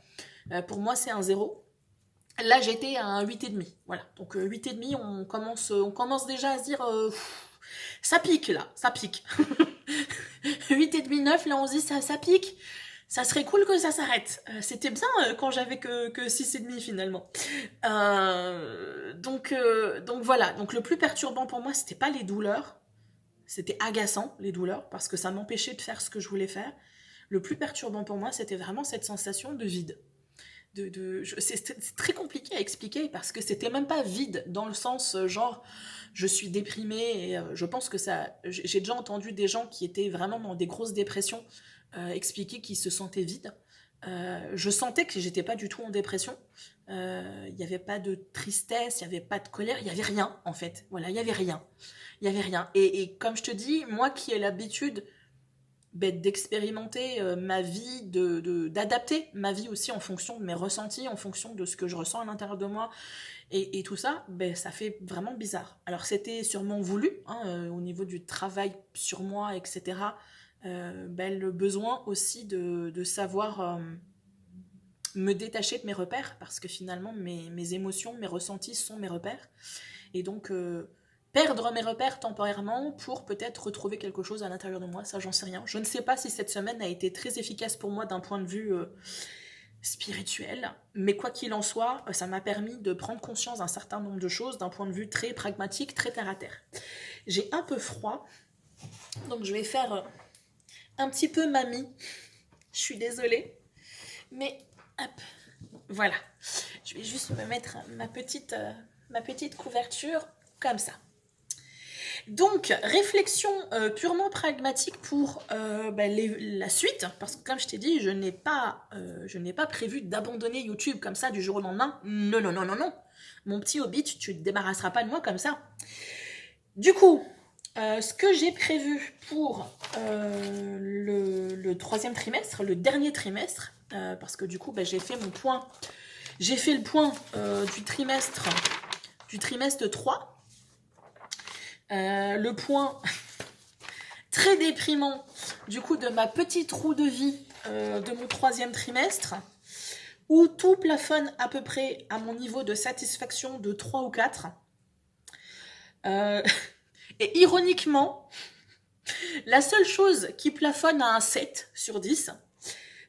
Pour moi, c'est un 0. Là, j'étais à un 8,5. Voilà. Donc 8,5, on commence déjà à se dire ça pique là, ça pique. 8,5, 9, là on se dit ça pique. Ça serait cool que ça s'arrête. C'était bien quand j'avais que 6,5 finalement. Donc voilà. Donc le plus perturbant pour moi, c'était pas les douleurs. C'était agaçant, les douleurs, parce que ça m'empêchait de faire ce que je voulais faire. Le plus perturbant pour moi, c'était vraiment cette sensation de vide. C'est très compliqué à expliquer parce que c'était même pas vide dans le sens genre je suis déprimée et je pense que ça j'ai déjà entendu des gens qui étaient vraiment dans des grosses dépressions expliquer qu'ils se sentaient vides. Je sentais que j'étais pas du tout en dépression. Il n'y avait pas de tristesse, il n'y avait pas de colère, il n'y avait rien en fait. Voilà, il n'y avait rien. Il n'y avait rien. Et comme je te dis, moi qui ai l'habitude d'expérimenter ma vie, d'adapter ma vie aussi en fonction de mes ressentis, en fonction de ce que je ressens à l'intérieur de moi, et tout ça, ça fait vraiment bizarre. Alors c'était sûrement voulu, hein, au niveau du travail sur moi, etc. Le besoin aussi de savoir me détacher de mes repères, parce que finalement mes émotions, mes ressentis sont mes repères, et donc perdre mes repères temporairement pour peut-être retrouver quelque chose à l'intérieur de moi, ça j'en sais rien. Je ne sais pas si cette semaine a été très efficace pour moi d'un point de vue spirituel, mais quoi qu'il en soit, ça m'a permis de prendre conscience d'un certain nombre de choses d'un point de vue très pragmatique, très terre à terre. J'ai un peu froid, donc je vais faire un petit peu mamie. Je suis désolée, mais hop, voilà. Je vais juste me mettre ma petite couverture comme ça. Donc, réflexion purement pragmatique pour la suite, parce que comme je t'ai dit, je n'ai pas prévu d'abandonner YouTube comme ça du jour au lendemain. Non, non, non, non, non. Mon petit Hobbit, tu ne te débarrasseras pas de moi comme ça. Du coup, ce que j'ai prévu pour le troisième trimestre, le dernier trimestre, parce que du coup, j'ai fait mon point. J'ai fait le point du trimestre 3. Le point très déprimant du coup de ma petite roue de vie de mon troisième trimestre, où tout plafonne à peu près à mon niveau de satisfaction de 3 ou 4. Et ironiquement, la seule chose qui plafonne à un 7 sur 10,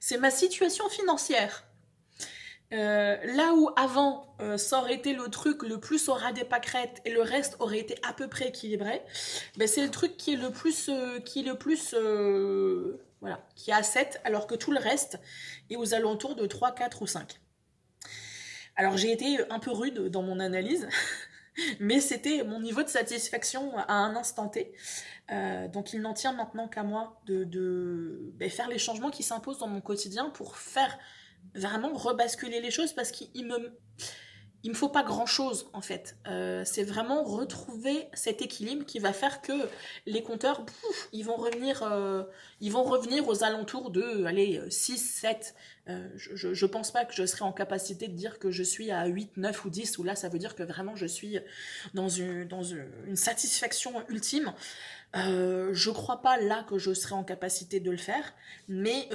c'est ma situation financière. Là où avant ça aurait été le truc le plus au ras des pâquerettes et le reste aurait été à peu près équilibré, c'est le truc qui est le plus voilà, qui est à 7, alors que tout le reste est aux alentours de 3, 4 ou 5. Alors j'ai été un peu rude dans mon analyse, mais c'était mon niveau de satisfaction à un instant T. Donc il n'en tient maintenant qu'à moi de faire les changements qui s'imposent dans mon quotidien pour faire vraiment rebasculer les choses, parce qu'il me faut pas grand chose en fait. C'est vraiment retrouver cet équilibre qui va faire que les compteurs, ils vont revenir aux alentours de 6, 7. Je pense pas que je serai en capacité de dire que je suis à 8, 9 ou 10, où là ça veut dire que vraiment je suis dans une satisfaction ultime. Je crois pas là que je serai en capacité de le faire, mais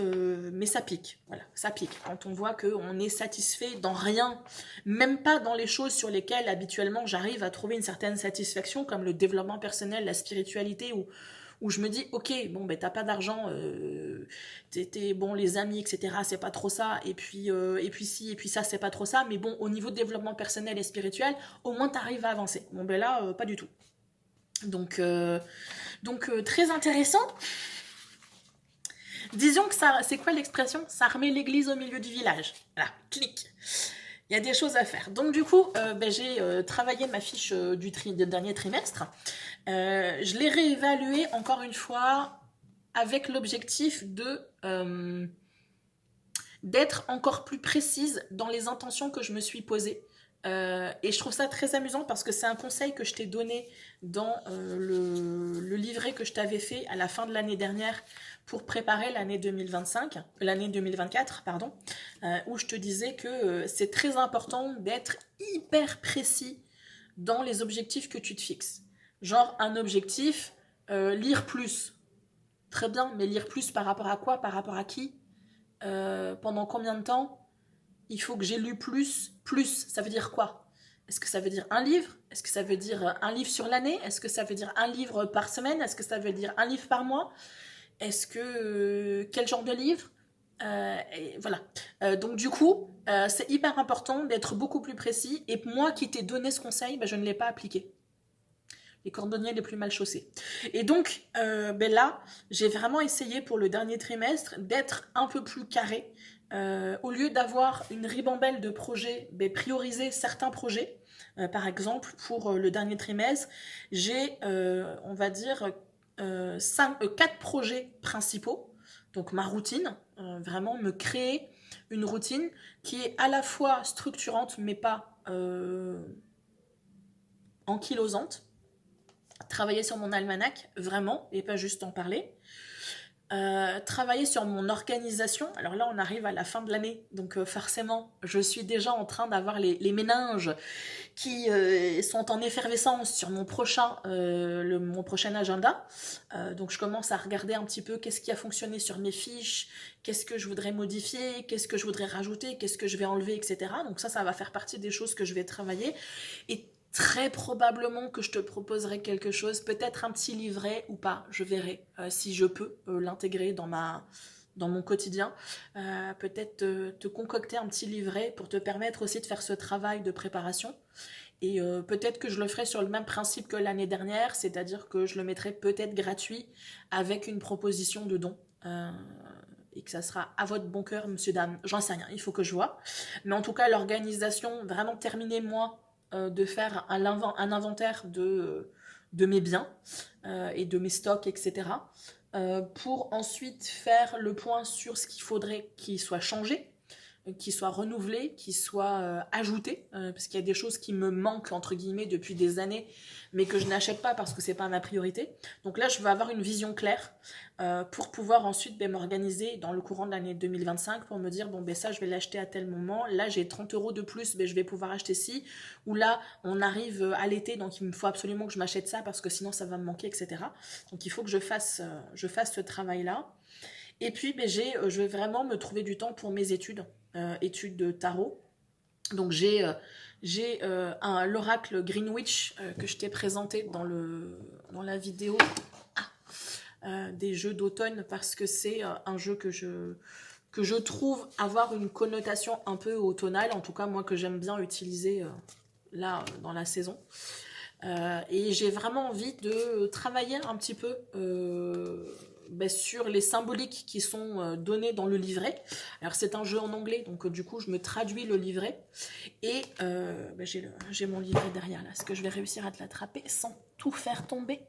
ça pique. Voilà, ça pique. Quand on voit qu'on est satisfait dans rien, même pas dans les choses sur lesquelles habituellement j'arrive à trouver une certaine satisfaction, comme le développement personnel, la spiritualité, où je me dis, ok, bon, t'as pas d'argent, bon, les amis, etc., c'est pas trop ça, et puis si, et puis ça, c'est pas trop ça, mais bon, au niveau de développement personnel et spirituel, au moins t'arrives à avancer. Bon, là, pas du tout. Donc très intéressant. Disons que ça, c'est quoi l'expression ? Ça remet l'église au milieu du village. Voilà, clic. Il y a des choses à faire. Donc du coup, j'ai travaillé ma fiche du dernier trimestre. Je l'ai réévaluée encore une fois avec l'objectif d'être encore plus précise dans les intentions que je me suis posées. Et je trouve ça très amusant parce que c'est un conseil que je t'ai donné dans le livret que je t'avais fait à la fin de l'année dernière pour préparer l'année 2024, pardon, où je te disais que c'est très important d'être hyper précis dans les objectifs que tu te fixes. Genre un objectif, lire plus. Très bien, mais lire plus par rapport à quoi ? Par rapport à qui ? Pendant combien de temps ? Il faut que j'ai lu plus, ça veut dire quoi ? Est-ce que ça veut dire un livre? Est-ce que ça veut dire un livre sur l'année? Est-ce que ça veut dire un livre par semaine? Est-ce que ça veut dire un livre par mois? Est-ce que... quel genre de livre? Et voilà. Donc du coup, c'est hyper important d'être beaucoup plus précis. Et moi qui t'ai donné ce conseil, je ne l'ai pas appliqué. Les cordonniers les plus mal chaussés. Et donc là, j'ai vraiment essayé pour le dernier trimestre d'être un peu plus carré. Au lieu d'avoir une ribambelle de projets, prioriser certains projets. Par exemple, pour le dernier trimestre, j'ai, on va dire, 4 projets principaux. Donc ma routine, vraiment me créer une routine qui est à la fois structurante mais pas ankylosante. Travailler sur mon almanach, vraiment, et pas juste en parler. Travailler sur mon organisation. Alors là, on arrive à la fin de l'année, donc forcément, je suis déjà en train d'avoir les méninges qui sont en effervescence sur mon prochain agenda. Donc je commence à regarder un petit peu qu'est-ce qui a fonctionné sur mes fiches, qu'est-ce que je voudrais modifier, qu'est-ce que je voudrais rajouter, qu'est-ce que je vais enlever, etc. Donc ça va faire partie des choses que je vais travailler. Et très probablement que je te proposerai quelque chose, peut-être un petit livret ou pas, je verrai si je peux l'intégrer dans mon quotidien. Peut-être te concocter un petit livret pour te permettre aussi de faire ce travail de préparation. Et peut-être que je le ferai sur le même principe que l'année dernière, c'est-à-dire que je le mettrai peut-être gratuit avec une proposition de don. Et que ça sera à votre bon cœur, monsieur, dame, j'en sais rien, il faut que je vois. Mais en tout cas, l'organisation, vraiment terminer moi de faire un inventaire de mes biens et de mes stocks, etc. Pour ensuite faire le point sur ce qu'il faudrait qu'il soit changé, qui soit renouvelé, qui soit ajouté, parce qu'il y a des choses qui me manquent entre guillemets depuis des années, mais que je n'achète pas parce que c'est pas ma priorité. Donc là, je vais avoir une vision claire pour pouvoir ensuite m'organiser dans le courant de l'année 2025 pour me dire bon ça je vais l'acheter à tel moment. Là j'ai 30 € de plus, je vais pouvoir acheter ci. Ou là on arrive à l'été, donc il me faut absolument que je m'achète ça parce que sinon ça va me manquer, etc. Donc il faut que je fasse ce travail là. Et puis je vais vraiment me trouver du temps pour mes études. Études de tarot. Donc j'ai l'oracle Greenwich que je t'ai présenté dans la vidéo des jeux d'automne parce que c'est un jeu que je trouve avoir une connotation un peu automnale, en tout cas moi que j'aime bien utiliser là dans la saison. Et j'ai vraiment envie de travailler un petit peu sur les symboliques qui sont données dans le livret. Alors c'est un jeu en anglais, donc du coup je me traduis le livret. Et j'ai mon livret derrière là. Est-ce que je vais réussir à te l'attraper sans tout faire tomber?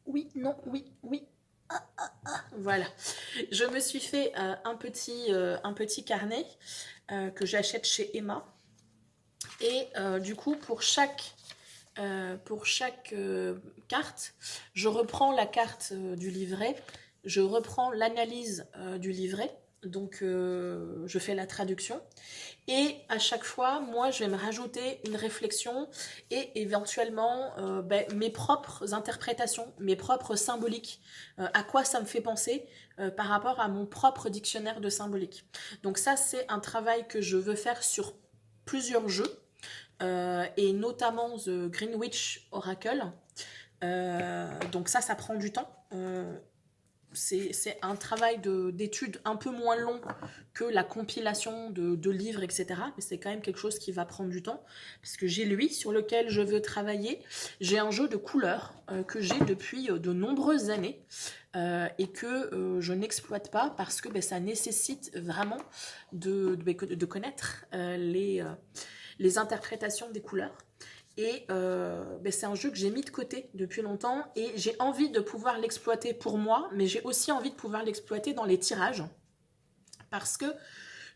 Oui, non, oui, oui. Voilà. Je me suis fait un petit carnet que j'achète chez Emma. Et du coup, pour chaque carte, je reprends la carte du livret, je reprends l'analyse du livret, donc je fais la traduction, et à chaque fois, moi, je vais me rajouter une réflexion et éventuellement mes propres interprétations, mes propres symboliques, à quoi ça me fait penser par rapport à mon propre dictionnaire de symbolique. Donc ça, c'est un travail que je veux faire sur plusieurs jeux, et notamment The Greenwich Oracle. Donc ça prend du temps. C'est un travail d'étude un peu moins long que la compilation de livres, etc. Mais c'est quand même quelque chose qui va prendre du temps. Parce que j'ai lui sur lequel je veux travailler. J'ai un jeu de couleurs que j'ai depuis de nombreuses années et que je n'exploite pas parce que ça nécessite vraiment de connaître les interprétations des couleurs. Et c'est un jeu que j'ai mis de côté depuis longtemps et j'ai envie de pouvoir l'exploiter pour moi, mais j'ai aussi envie de pouvoir l'exploiter dans les tirages. Parce que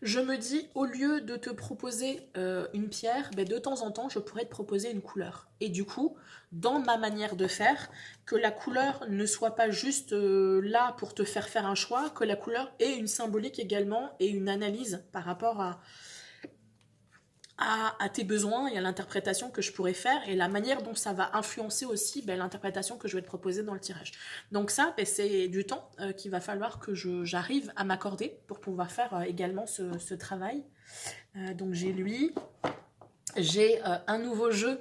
je me dis, au lieu de te proposer une pierre, de temps en temps, je pourrais te proposer une couleur. Et du coup, dans ma manière de faire, que la couleur ne soit pas juste là pour te faire un choix, que la couleur ait une symbolique également et une analyse par rapport à tes besoins et à l'interprétation que je pourrais faire et la manière dont ça va influencer aussi l'interprétation que je vais te proposer dans le tirage. Donc ça, c'est du temps qu'il va falloir que j'arrive à m'accorder pour pouvoir faire également ce travail. Donc j'ai lui, j'ai un nouveau jeu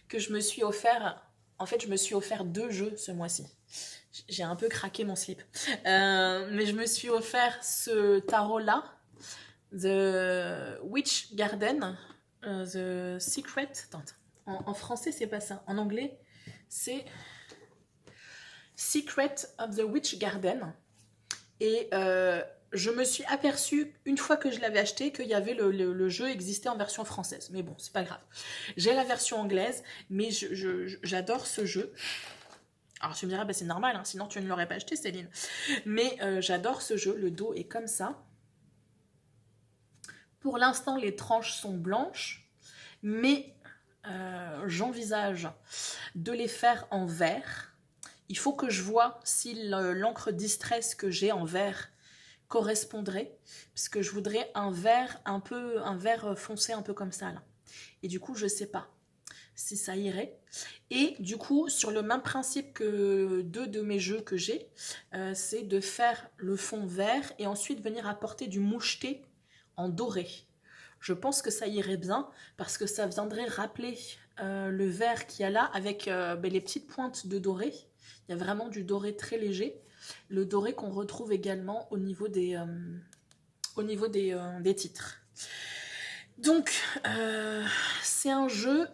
que je me suis offert. En fait, je me suis offert 2 jeux ce mois-ci. J'ai un peu craqué mon slip. Mais je me suis offert ce tarot-là, The Witch Garden, The Secret. Attends, en français, c'est pas ça. En anglais, c'est Secret of the Witch Garden. Et je me suis aperçue, une fois que je l'avais acheté, qu'il y avait le jeu existait en version française. Mais bon, c'est pas grave. J'ai la version anglaise, mais j'adore ce jeu. Alors tu me diras, bah, c'est normal, hein, sinon tu ne l'aurais pas acheté, Céline. Mais j'adore ce jeu, le dos est comme ça. Pour l'instant, les tranches sont blanches, mais j'envisage de les faire en vert. Il faut que je vois si l'encre Distress que j'ai en vert correspondrait, parce que je voudrais un vert foncé un peu comme ça là. Et du coup, je sais pas si ça irait. Et du coup, sur le même principe que 2 de mes jeux que j'ai, c'est de faire le fond vert et ensuite venir apporter du moucheté en doré. Je pense que ça irait bien parce que ça viendrait rappeler le vert qu'il y a là avec les petites pointes de doré. Il y a vraiment du doré très léger. Le doré qu'on retrouve également au niveau des titres. Donc, c'est un jeu,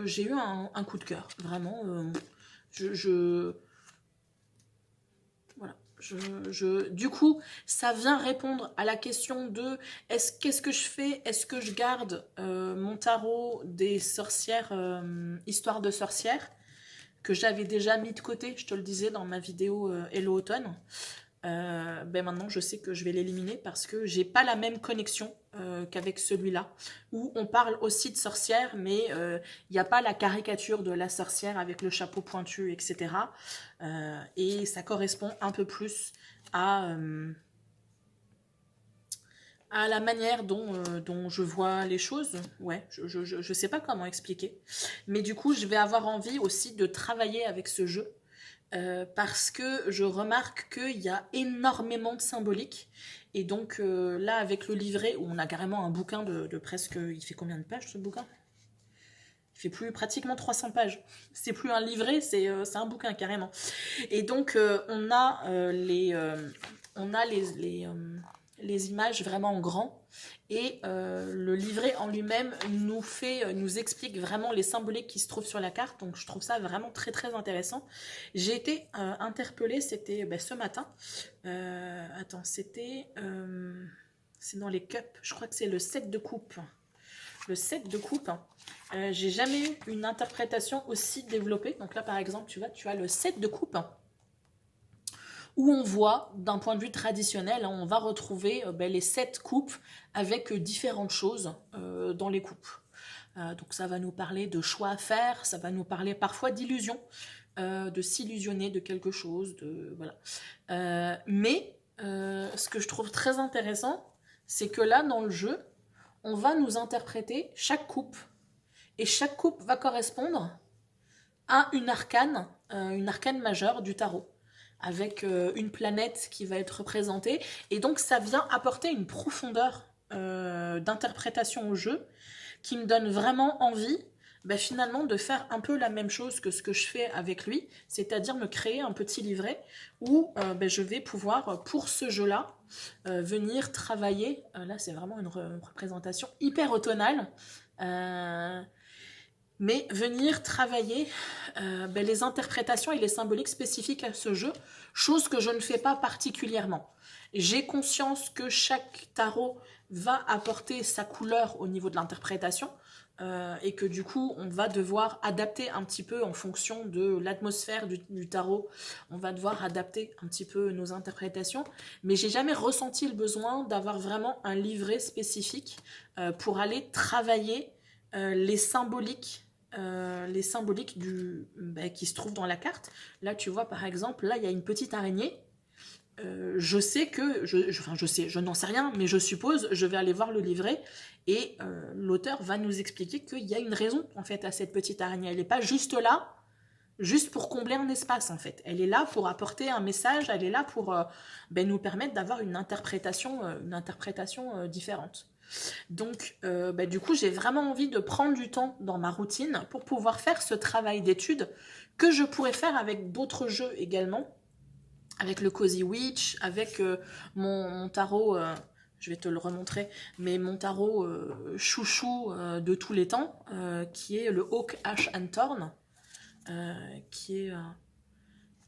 j'ai eu un coup de cœur, vraiment. Voilà. Du coup, ça vient répondre à la question de qu'est-ce que je fais? Est-ce que je garde mon tarot des sorcières, histoire de sorcières, que j'avais déjà mis de côté, je te le disais dans ma vidéo Hello Automne. Maintenant je sais que je vais l'éliminer parce que j'ai pas la même connexion qu'avec celui-là, où on parle aussi de sorcière, mais il n'y a pas la caricature de la sorcière avec le chapeau pointu, etc. Et ça correspond un peu plus à la manière dont je vois les choses. Ouais, je sais pas comment expliquer. Mais du coup, je vais avoir envie aussi de travailler avec ce jeu. Parce que je remarque qu'il y a énormément de symbolique. Et donc là, avec le livret, où on a carrément un bouquin de presque... Il fait combien de pages ce bouquin? Il fait plus pratiquement 300 pages. C'est plus un livret, c'est un bouquin carrément. Et donc on a les images vraiment en grand. Et le livret en lui-même nous explique vraiment les symboliques qui se trouvent sur la carte. Donc je trouve ça vraiment très très intéressant. J'ai été interpellée, c'était ce matin. Attends, c'est dans les cups. Je crois que c'est le 7 de coupe. Le 7 de coupe. J'ai jamais eu une interprétation aussi développée. Donc là par exemple, tu as le 7 de coupe. Où on voit, d'un point de vue traditionnel, on va retrouver les 7 coupes avec différentes choses dans les coupes. Donc ça va nous parler de choix à faire, ça va nous parler parfois d'illusion, de s'illusionner de quelque chose, voilà. Mais ce que je trouve très intéressant, c'est que là, dans le jeu, on va nous interpréter chaque coupe, et chaque coupe va correspondre à une arcane majeure du tarot, avec une planète qui va être représentée. Et donc ça vient apporter une profondeur d'interprétation au jeu qui me donne vraiment envie finalement de faire un peu la même chose que ce que je fais avec lui, c'est-à-dire me créer un petit livret où je vais pouvoir, pour ce jeu-là, venir travailler. Là, c'est vraiment une représentation hyper automnale. Mais venir travailler les interprétations et les symboliques spécifiques à ce jeu, chose que je ne fais pas particulièrement. J'ai conscience que chaque tarot va apporter sa couleur au niveau de l'interprétation et que du coup, on va devoir adapter un petit peu en fonction de l'atmosphère du tarot. On va devoir adapter un petit peu nos interprétations. Mais j'ai jamais ressenti le besoin d'avoir vraiment un livret spécifique pour aller travailler les symboliques qui se trouvent dans la carte. Là, tu vois, par exemple, là, il y a une petite araignée. Je sais que, je n'en sais rien, mais je suppose, je vais aller voir le livret et l'auteur va nous expliquer qu'il y a une raison, en fait, à cette petite araignée. Elle n'est pas juste là juste pour combler un espace en fait. Elle est là pour apporter un message, elle est là pour nous permettre d'avoir une interprétation différente. Donc, du coup, j'ai vraiment envie de prendre du temps dans ma routine pour pouvoir faire ce travail d'étude que je pourrais faire avec d'autres jeux également, avec le Cozy Witch, avec mon tarot, je vais te le remontrer, mais mon tarot chouchou de tous les temps, qui est le Hawk Ash and Thorn, qui est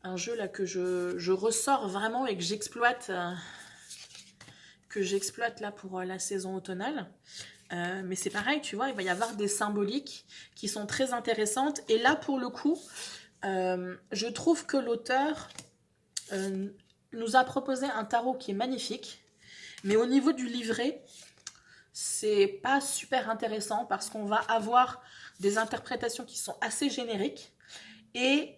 un jeu là que je ressors vraiment et que j'exploite là pour la saison automnale. Mais c'est pareil, tu vois, il va y avoir des symboliques qui sont très intéressantes. Et là, pour le coup, je trouve que l'auteur nous a proposé un tarot qui est magnifique. Mais au niveau du livret, c'est pas super intéressant parce qu'on va avoir des interprétations qui sont assez génériques. Et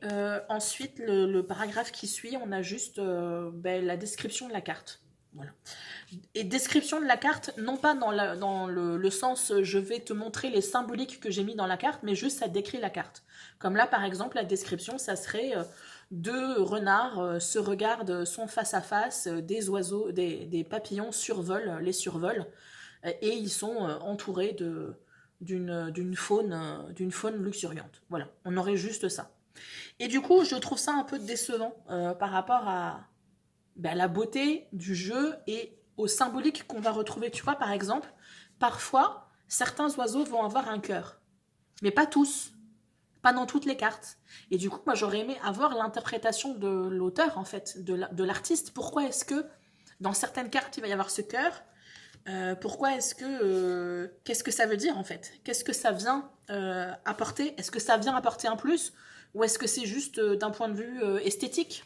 ensuite, le paragraphe qui suit, on a juste la description de la carte. Voilà. Et description de la carte, non pas dans le sens je vais te montrer les symboliques que j'ai mis dans la carte, mais juste ça décrit la carte. Comme là, par exemple, la description, ça serait deux renards se regardent, sont face à face, des oiseaux, des papillons les survolent, et ils sont entourés d'une faune luxuriante. Voilà, on aurait juste ça. Et du coup, je trouve ça un peu décevant par rapport à la beauté du jeu et au symbolique qu'on va retrouver. Tu vois, par exemple, parfois, certains oiseaux vont avoir un cœur, mais pas tous, pas dans toutes les cartes. Et du coup, moi, j'aurais aimé avoir l'interprétation de l'auteur, en fait, de l'artiste. Pourquoi est-ce que dans certaines cartes, il va y avoir ce cœur? Pourquoi est-ce que... qu'est-ce que ça veut dire, en fait? Qu'est-ce que ça vient apporter? Est-ce que ça vient apporter un plus? Ou est-ce que c'est juste d'un point de vue esthétique?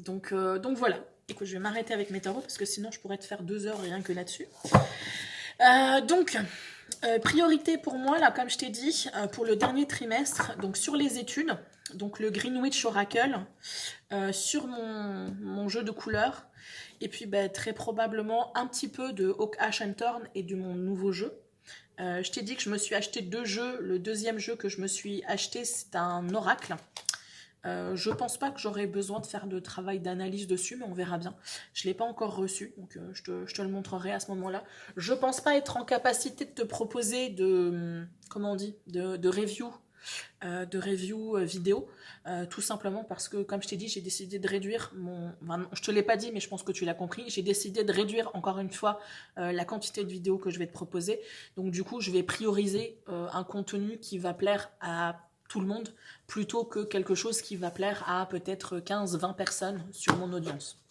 Donc voilà. Écoute, je vais m'arrêter avec mes tarots parce que sinon je pourrais te faire 2 heures rien que là-dessus. Priorité pour moi, là, comme je t'ai dit, pour le dernier trimestre, donc sur les études, donc le Greenwich Oracle, sur mon jeu de couleurs, et puis très probablement un petit peu de Hawk Ash and Thorn et de mon nouveau jeu. Je t'ai dit que je me suis acheté 2 jeux. Le deuxième jeu que je me suis acheté, c'est un oracle. Je pense pas que j'aurai besoin de faire de travail d'analyse dessus, mais on verra bien. Je l'ai pas encore reçu, donc je te le montrerai à ce moment-là. Je pense pas être en capacité de te proposer comment on dit, de review vidéo, tout simplement parce que, comme je t'ai dit, j'ai décidé de réduire je te l'ai pas dit, mais je pense que tu l'as compris, j'ai décidé de réduire encore une fois la quantité de vidéos que je vais te proposer. Donc du coup, je vais prioriser un contenu qui va plaire à tout le monde, plutôt que quelque chose qui va plaire à peut-être 15-20 personnes sur mon audience.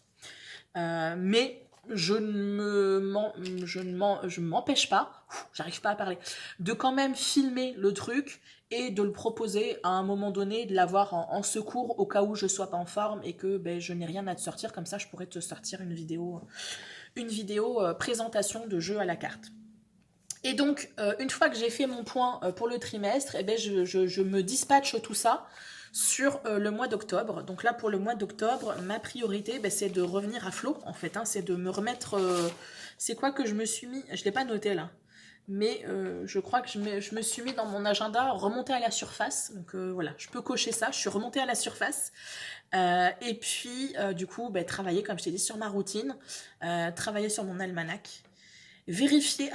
Mais je m'empêche pas, j'arrive pas à parler, de quand même filmer le truc et de le proposer à un moment donné, de l'avoir en secours au cas où je sois pas en forme et que je n'ai rien à te sortir. Comme ça, je pourrais te sortir une vidéo présentation de jeu à la carte. Et donc, une fois que j'ai fait mon point pour le trimestre, je me dispatche tout ça sur le mois d'octobre. Donc là, pour le mois d'octobre, ma priorité, c'est de revenir à flot, en fait. C'est de me remettre... c'est quoi que je me suis mis? Je ne l'ai pas noté, là. Mais je crois que je me suis mis dans mon agenda remonter à la surface. Donc voilà, je peux cocher ça. Je suis remontée à la surface. Et puis, du coup, travailler, comme je t'ai dit, sur ma routine. Travailler sur mon almanach. Vérifier...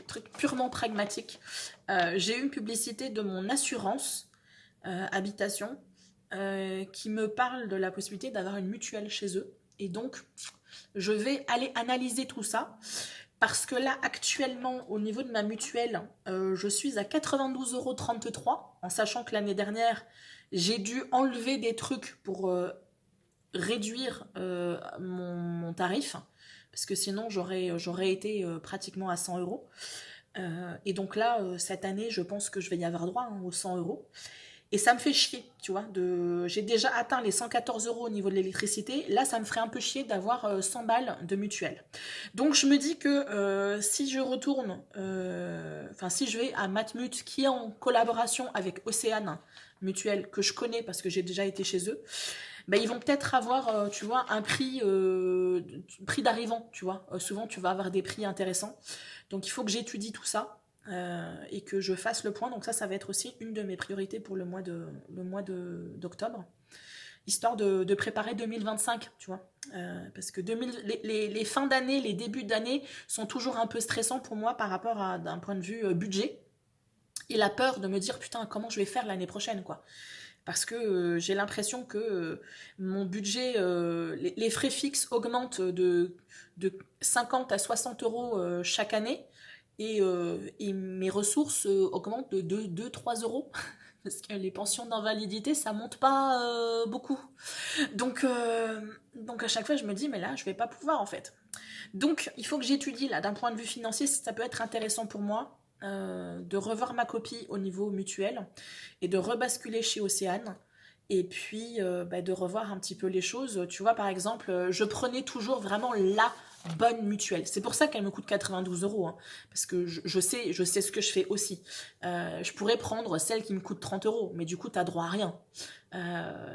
truc purement pragmatique. J'ai eu une publicité de mon assurance habitation qui me parle de la possibilité d'avoir une mutuelle chez eux. Et donc, je vais aller analyser tout ça parce que là, actuellement, au niveau de ma mutuelle, je suis à 92,33 €, en sachant que l'année dernière, j'ai dû enlever des trucs pour réduire mon tarif, parce que sinon j'aurais été pratiquement à 100 €. Et donc là, cette année, je pense que je vais y avoir droit aux 100 €. Et ça me fait chier, tu vois. J'ai déjà atteint les 114 € au niveau de l'électricité. Là, ça me ferait un peu chier d'avoir 100 balles de mutuelle. Donc je me dis que si je retourne, si je vais à Matmut, qui est en collaboration avec Océane Mutuelle, que je connais parce que j'ai déjà été chez eux, ils vont peut-être avoir, tu vois, un prix d'arrivant, tu vois. Souvent, tu vas avoir des prix intéressants. Donc, il faut que j'étudie tout ça. et que je fasse le point. Donc ça va être aussi une de mes priorités pour le mois d'octobre, histoire de préparer 2025, tu vois. Parce que les fins d'année, les débuts d'année sont toujours un peu stressants pour moi par rapport à d'un point de vue budget. Et la peur de me dire, putain, comment je vais faire l'année prochaine, quoi. Parce que j'ai l'impression que mon budget, les frais fixes augmentent de 50 à 60 euros chaque année et mes ressources augmentent de 2-3 euros. Parce que les pensions d'invalidité, ça monte pas beaucoup. Donc à chaque fois, je me dis, mais là, je vais pas pouvoir en fait. Donc il faut que j'étudie là, d'un point de vue financier, si ça peut être intéressant pour moi. De revoir ma copie au niveau mutuel et de rebasculer chez Océane et puis de revoir un petit peu les choses. Tu vois, par exemple, je prenais toujours vraiment la bonne mutuelle. C'est pour ça qu'elle me coûte 92 euros, hein, parce que je sais ce que je fais aussi. Je pourrais prendre celle qui me coûte 30 euros, mais du coup, tu n'as droit à rien.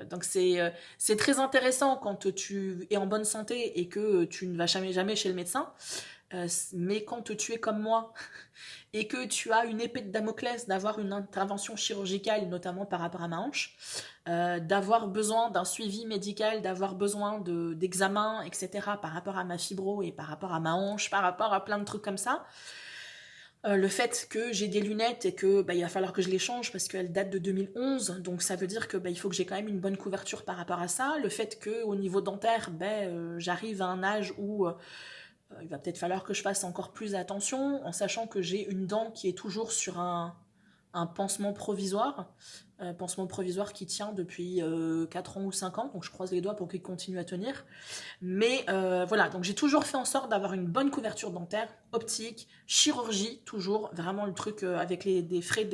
Donc c'est très intéressant quand tu es en bonne santé et que tu ne vas jamais chez le médecin. Mais quand tu es comme moi et que tu as une épée de Damoclès d'avoir une intervention chirurgicale, notamment par rapport à ma hanche, d'avoir besoin d'un suivi médical, d'avoir besoin d'examens, etc., par rapport à ma fibro et par rapport à ma hanche, par rapport à plein de trucs comme ça, le fait que j'ai des lunettes et que il va falloir que je les change parce qu'elles datent de 2011, donc ça veut dire que il faut que j'ai quand même une bonne couverture par rapport à ça. Le fait que au niveau dentaire, j'arrive à un âge où il va peut-être falloir que je fasse encore plus attention, en sachant que j'ai une dent qui est toujours sur un pansement provisoire qui tient depuis 4 ans ou 5 ans, donc je croise les doigts pour qu'il continue à tenir. Mais voilà, donc j'ai toujours fait en sorte d'avoir une bonne couverture dentaire, optique, chirurgie, toujours, vraiment le truc avec les frais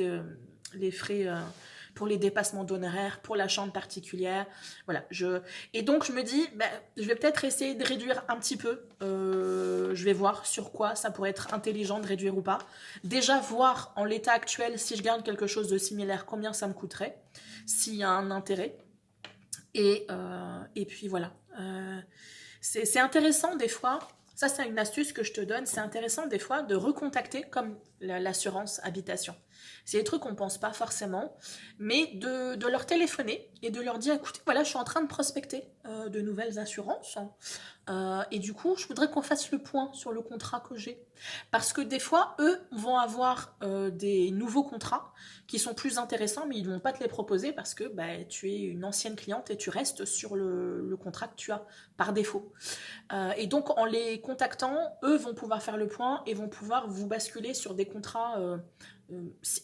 pour les dépassements d'honoraires, pour la chambre particulière. Voilà, et donc je me dis, je vais peut-être essayer de réduire un petit peu. Je vais voir sur quoi ça pourrait être intelligent de réduire ou pas. Déjà voir en l'état actuel, si je garde quelque chose de similaire, combien ça me coûterait, s'il y a un intérêt. Et puis voilà. C'est intéressant des fois, ça c'est une astuce que je te donne, c'est intéressant des fois de recontacter comme l'assurance habitation. C'est des trucs qu'on pense pas forcément, mais de leur téléphoner et de leur dire, écoutez, voilà, je suis en train de prospecter de nouvelles assurances, et du coup, je voudrais qu'on fasse le point sur le contrat que j'ai. Parce que des fois, eux vont avoir des nouveaux contrats qui sont plus intéressants, mais ils ne vont pas te les proposer parce que tu es une ancienne cliente et tu restes sur le contrat que tu as par défaut. Et donc, en les contactant, eux vont pouvoir faire le point et vont pouvoir vous basculer sur des contrats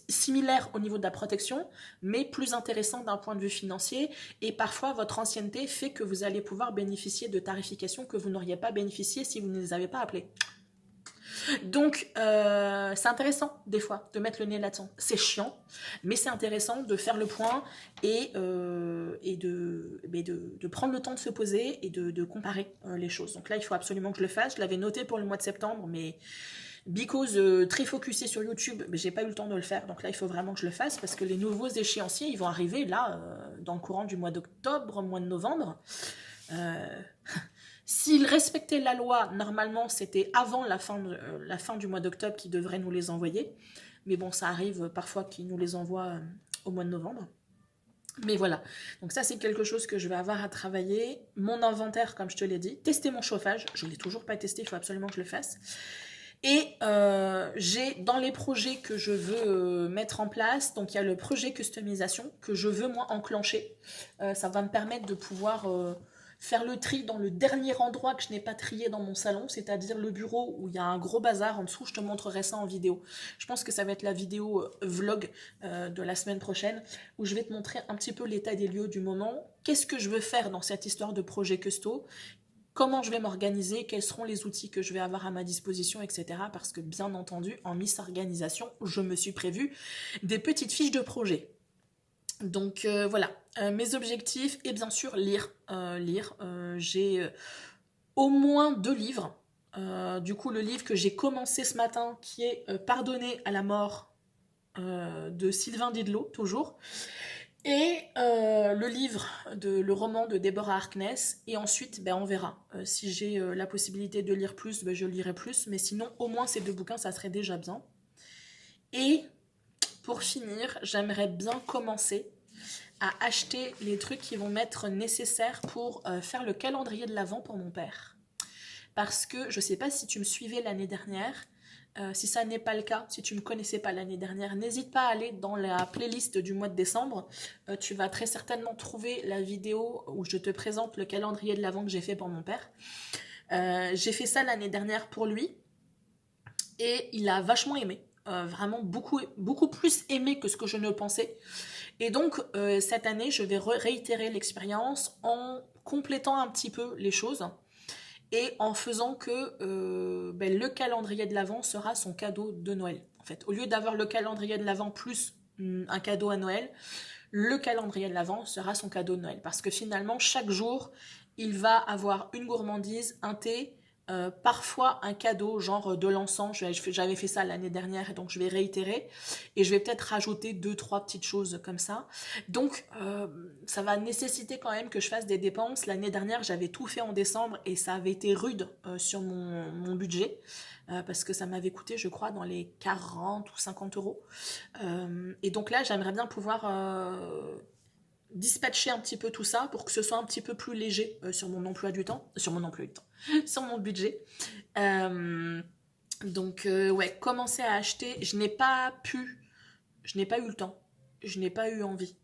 similaires au niveau de la protection, mais plus intéressants d'un point de vue financier. Et parfois, votre ancienneté fait que vous allez pouvoir bénéficier de tarifications que vous n'auriez pas bénéficié si vous ne les avez pas appelés. Donc, c'est intéressant, des fois, de mettre le nez là-dedans. C'est chiant, mais c'est intéressant de faire le point et de prendre le temps de se poser et de comparer les choses. Donc là, il faut absolument que je le fasse. Je l'avais noté pour le mois de septembre, mais because très focusé sur YouTube, mais j'ai pas eu le temps de le faire. Donc là, il faut vraiment que je le fasse parce que les nouveaux échéanciers, ils vont arriver là, dans le courant du mois d'octobre, mois de novembre. S'ils respectaient la loi, normalement, c'était avant la fin du mois d'octobre qu'ils devraient nous les envoyer. Mais bon, ça arrive parfois qu'ils nous les envoient au mois de novembre. Mais voilà, donc ça c'est quelque chose que je vais avoir à travailler. Mon inventaire, comme je te l'ai dit, tester mon chauffage, je ne l'ai toujours pas testé, il faut absolument que je le fasse. Et j'ai dans les projets que je veux mettre en place, donc il y a le projet customisation que je veux moi enclencher. Ça va me permettre de pouvoir faire le tri dans le dernier endroit que je n'ai pas trié dans mon salon, c'est-à-dire le bureau où il y a un gros bazar en dessous. Je te montrerai ça en vidéo. Je pense que ça va être la vidéo vlog de la semaine prochaine où je vais te montrer un petit peu l'état des lieux du moment. Qu'est-ce que je veux faire dans cette histoire de projet custo ? Comment je vais m'organiser, quels seront les outils que je vais avoir à ma disposition, etc. Parce que bien entendu, en Miss Organisation, je me suis prévu des petites fiches de projet. Donc voilà, mes objectifs, et bien sûr lire. J'ai au moins 2 livres. Du coup, le livre que j'ai commencé ce matin, qui est Pardonner à la mort de Sylvain Didlot, toujours. Et le roman de Deborah Harkness. Et ensuite, on verra. Si j'ai la possibilité de lire plus, je lirai plus. Mais sinon, au moins ces 2 bouquins, ça serait déjà bien. Et pour finir, j'aimerais bien commencer à acheter les trucs qui vont m'être nécessaires pour faire le calendrier de l'Avent pour mon père. Parce que je ne sais pas si tu me suivais l'année dernière, si ça n'est pas le cas, si tu ne me connaissais pas l'année dernière, n'hésite pas à aller dans la playlist du mois de décembre. Tu vas très certainement trouver la vidéo où je te présente le calendrier de l'Avent que j'ai fait pour mon père. J'ai fait ça l'année dernière pour lui et il a vachement aimé. Vraiment beaucoup, beaucoup plus aimé que ce que je ne pensais. Et donc, cette année, je vais réitérer l'expérience en complétant un petit peu les choses et en faisant que le calendrier de l'Avent sera son cadeau de Noël. En fait, au lieu d'avoir le calendrier de l'Avent plus un cadeau à Noël, le calendrier de l'Avent sera son cadeau de Noël. Parce que finalement, chaque jour, il va avoir une gourmandise, un thé, parfois un cadeau, genre de l'encens. J'avais fait ça l'année dernière, et donc je vais réitérer. Et je vais peut-être rajouter 2-3 petites choses comme ça. Donc, ça va nécessiter quand même que je fasse des dépenses. L'année dernière, j'avais tout fait en décembre, et ça avait été rude sur mon budget. Parce que ça m'avait coûté, je crois, dans les 40 ou 50 euros. Et donc là, j'aimerais bien pouvoir dispatcher un petit peu tout ça pour que ce soit un petit peu plus léger sur mon emploi du temps, sur mon budget. Donc ouais, commencer à acheter. Je n'ai pas eu le temps, je n'ai pas eu envie.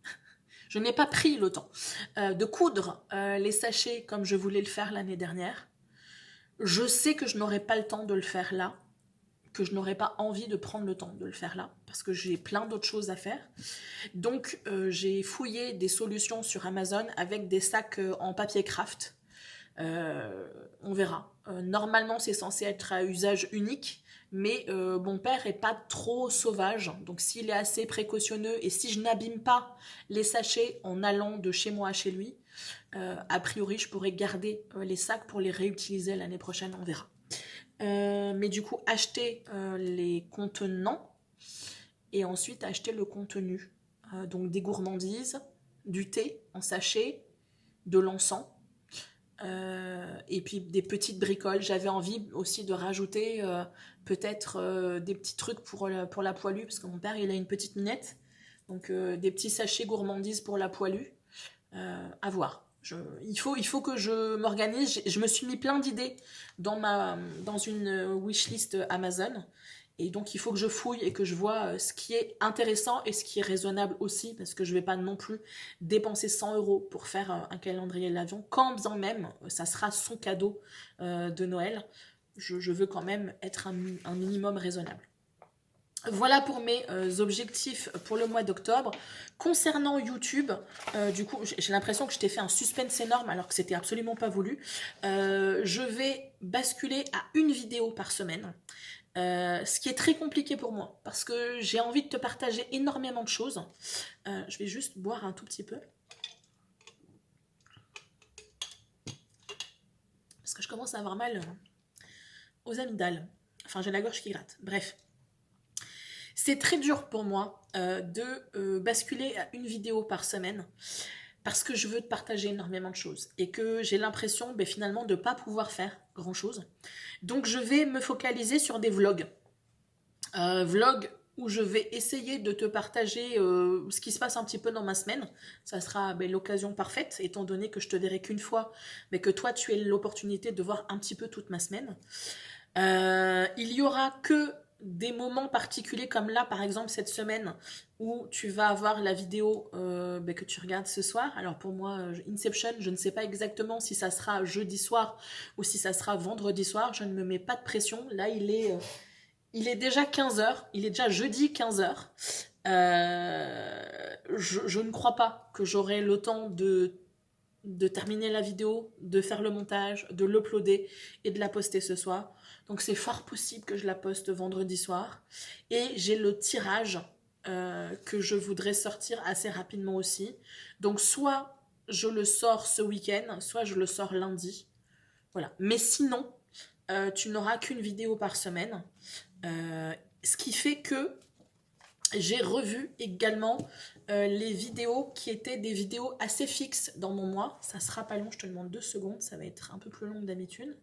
Je n'ai pas pris le temps de coudre les sachets comme je voulais le faire l'année dernière. Je sais que je n'aurai pas le temps de le faire là, que je n'aurais pas envie de prendre le temps de le faire là, parce que j'ai plein d'autres choses à faire. Donc j'ai fouillé des solutions sur Amazon avec des sacs en papier craft. On verra. Normalement c'est censé être à usage unique, mais mon père est pas trop sauvage, donc s'il est assez précautionneux et si je n'abîme pas les sachets en allant de chez moi à chez lui, a priori je pourrais garder les sacs pour les réutiliser l'année prochaine, on verra. Mais du coup, acheter les contenants et ensuite acheter le contenu. Donc des gourmandises, du thé en sachet, de l'encens, et puis des petites bricoles. J'avais envie aussi de rajouter peut-être des petits trucs pour la poilue, parce que mon père il a une petite minette. Donc des petits sachets gourmandises pour la poilue. À voir. Il faut que je m'organise. Je me suis mis plein d'idées dans une wishlist Amazon. Et donc, il faut que je fouille et que je vois ce qui est intéressant et ce qui est raisonnable aussi, parce que je ne vais pas non plus dépenser 100 euros pour faire un calendrier de l'Avent, quand bien même ça sera son cadeau de Noël. Je veux quand même être un minimum raisonnable. Voilà pour mes objectifs pour le mois d'octobre. Concernant YouTube, du coup, j'ai l'impression que je t'ai fait un suspense énorme alors que c'était absolument pas voulu. Je vais basculer à une vidéo par semaine. Ce qui est très compliqué pour moi parce que j'ai envie de te partager énormément de choses. Je vais juste boire un tout petit peu. Parce que je commence à avoir mal aux amygdales. Enfin, j'ai la gorge qui gratte. Bref. C'est très dur pour moi de basculer à une vidéo par semaine parce que je veux te partager énormément de choses et que j'ai l'impression finalement de ne pas pouvoir faire grand chose. Donc je vais me focaliser sur des vlogs. Vlogs où je vais essayer de te partager ce qui se passe un petit peu dans ma semaine. Ça sera l'occasion parfaite, étant donné que je te verrai qu'une fois, mais que toi tu aies l'opportunité de voir un petit peu toute ma semaine. Il y aura que des moments particuliers comme là par exemple cette semaine où tu vas avoir la vidéo que tu regardes ce soir. Alors pour moi Inception, je ne sais pas exactement si ça sera jeudi soir ou si ça sera vendredi soir, je ne me mets pas de pression. Là il est déjà 15h, il est déjà jeudi 15h. Je ne crois pas que j'aurai le temps de terminer la vidéo, de faire le montage, de l'uploader et de la poster ce soir. Donc c'est fort possible que je la poste vendredi soir. Et j'ai le tirage que je voudrais sortir assez rapidement aussi. Donc soit je le sors ce week-end, soit je le sors lundi. Voilà. Mais sinon, tu n'auras qu'une vidéo par semaine. Ce qui fait que j'ai revu également les vidéos qui étaient des vidéos assez fixes dans mon mois. Ça sera pas long, je te demande 2 secondes, ça va être un peu plus long que d'habitude.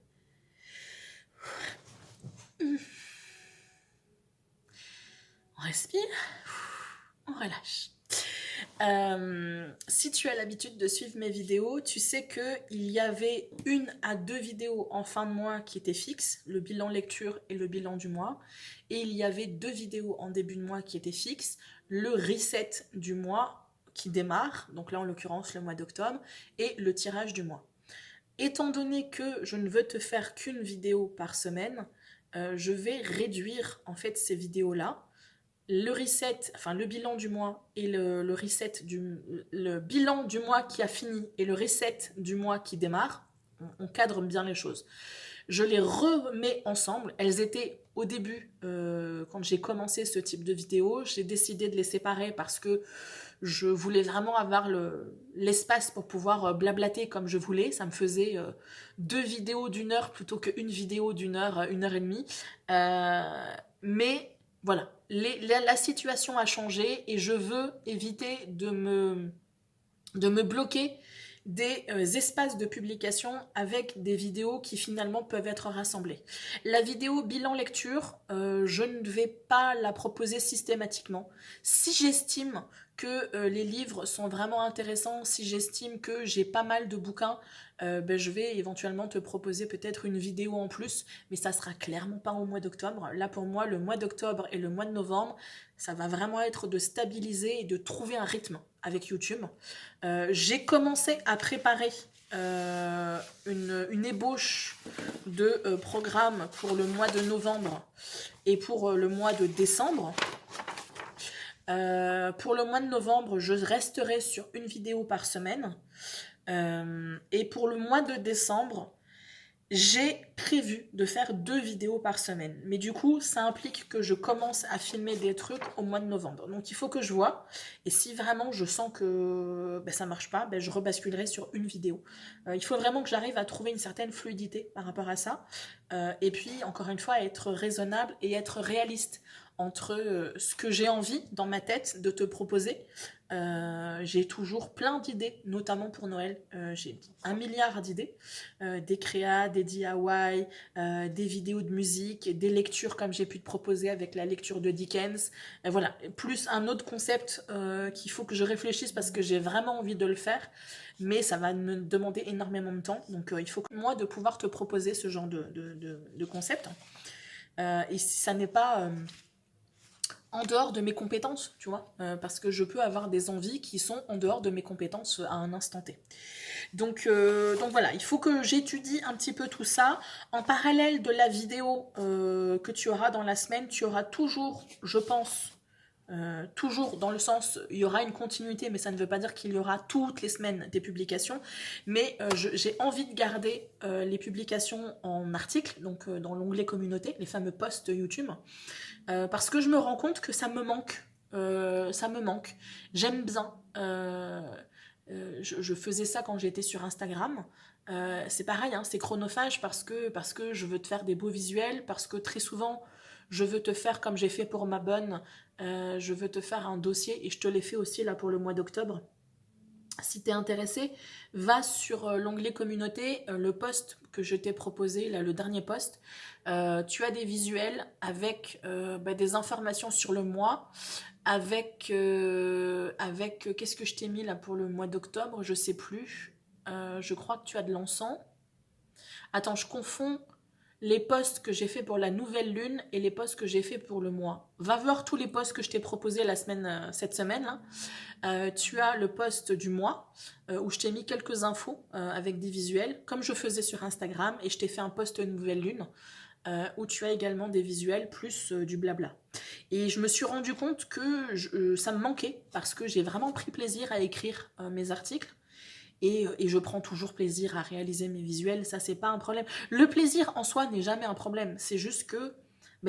On respire, on relâche. Si tu as l'habitude de suivre mes vidéos, tu sais qu'il y avait 1 à 2 vidéos en fin de mois qui étaient fixes, le bilan lecture et le bilan du mois, et il y avait 2 vidéos en début de mois qui étaient fixes, le reset du mois qui démarre, donc là en l'occurrence le mois d'octobre, et le tirage du mois. Étant donné que je ne veux te faire qu'une vidéo par semaine, je vais réduire en fait ces vidéos-là. Le reset, enfin le bilan du mois et le bilan du mois qui a fini et le reset du mois qui démarre, on cadre bien les choses. Je les remets ensemble. Elles étaient au début, quand j'ai commencé ce type de vidéo, j'ai décidé de les séparer parce que je voulais vraiment avoir l'espace pour pouvoir blablater comme je voulais. Ça me faisait 2 vidéos d'1 heure plutôt qu'une vidéo d'1 heure, 1 heure et demie. Mais voilà, la situation a changé et je veux éviter de me bloquer des espaces de publication avec des vidéos qui finalement peuvent être rassemblées. La vidéo bilan lecture, je ne vais pas la proposer systématiquement. Si j'estime que les livres sont vraiment intéressants, si j'estime que j'ai pas mal de bouquins, je vais éventuellement te proposer peut-être une vidéo en plus, mais ça sera clairement pas au mois d'octobre. Là pour moi, le mois d'octobre et le mois de novembre, ça va vraiment être de stabiliser et de trouver un rythme avec YouTube. J'ai commencé à préparer une ébauche de programme pour le mois de novembre et pour le mois de décembre. Pour le mois de novembre, je resterai sur une vidéo par semaine. Et pour le mois de décembre, j'ai prévu de faire 2 vidéos par semaine. Mais du coup, ça implique que je commence à filmer des trucs au mois de novembre. Donc il faut que je vois. Et si vraiment je sens que ça marche pas, je rebasculerai sur une vidéo. Il faut vraiment que j'arrive à trouver une certaine fluidité par rapport à ça. Et puis, encore une fois, être raisonnable et être réaliste entre ce que j'ai envie dans ma tête de te proposer. J'ai toujours plein d'idées, notamment pour Noël. J'ai 1 milliard d'idées, des créas, des DIY, des vidéos de musique, des lectures comme j'ai pu te proposer avec la lecture de Dickens. Voilà, plus un autre concept qu'il faut que je réfléchisse parce que j'ai vraiment envie de le faire, mais ça va me demander énormément de temps. Donc il faut que moi de pouvoir te proposer ce genre de concept. Et si ça n'est pas en dehors de mes compétences, tu vois, parce que je peux avoir des envies qui sont en dehors de mes compétences à un instant T. Donc voilà, il faut que j'étudie un petit peu tout ça. En parallèle de la vidéo que tu auras dans la semaine, tu auras toujours, je pense, toujours dans le sens, il y aura une continuité, mais ça ne veut pas dire qu'il y aura toutes les semaines des publications, mais j'ai envie de garder les publications en article, donc dans l'onglet communauté, les fameux posts YouTube, parce que je me rends compte que ça me manque. J'aime bien. Je faisais ça quand j'étais sur Instagram. C'est pareil, hein, c'est chronophage parce que je veux te faire des beaux visuels, parce que très souvent, je veux te faire comme j'ai fait pour ma bonne, je veux te faire un dossier et je te l'ai fait aussi là pour le mois d'octobre. Si tu es intéressé, va sur l'onglet communauté, le post que je t'ai proposé, là, le dernier post. Tu as des visuels avec des informations sur le mois, avec qu'est-ce que je t'ai mis là pour le mois d'octobre, je sais plus. Je crois que tu as de l'encens. Attends, je confonds les posts que j'ai fait pour la nouvelle lune et les posts que j'ai fait pour le mois. Va voir tous les posts que je t'ai proposés cette semaine. Hein. Tu as le post du mois où je t'ai mis quelques infos avec des visuels, comme je faisais sur Instagram, et je t'ai fait un post nouvelle lune où tu as également des visuels plus du blabla. Et je me suis rendu compte que ça me manquait parce que j'ai vraiment pris plaisir à écrire mes articles. Et je prends toujours plaisir à réaliser mes visuels, ça c'est pas un problème. Le plaisir en soi n'est jamais un problème, c'est juste que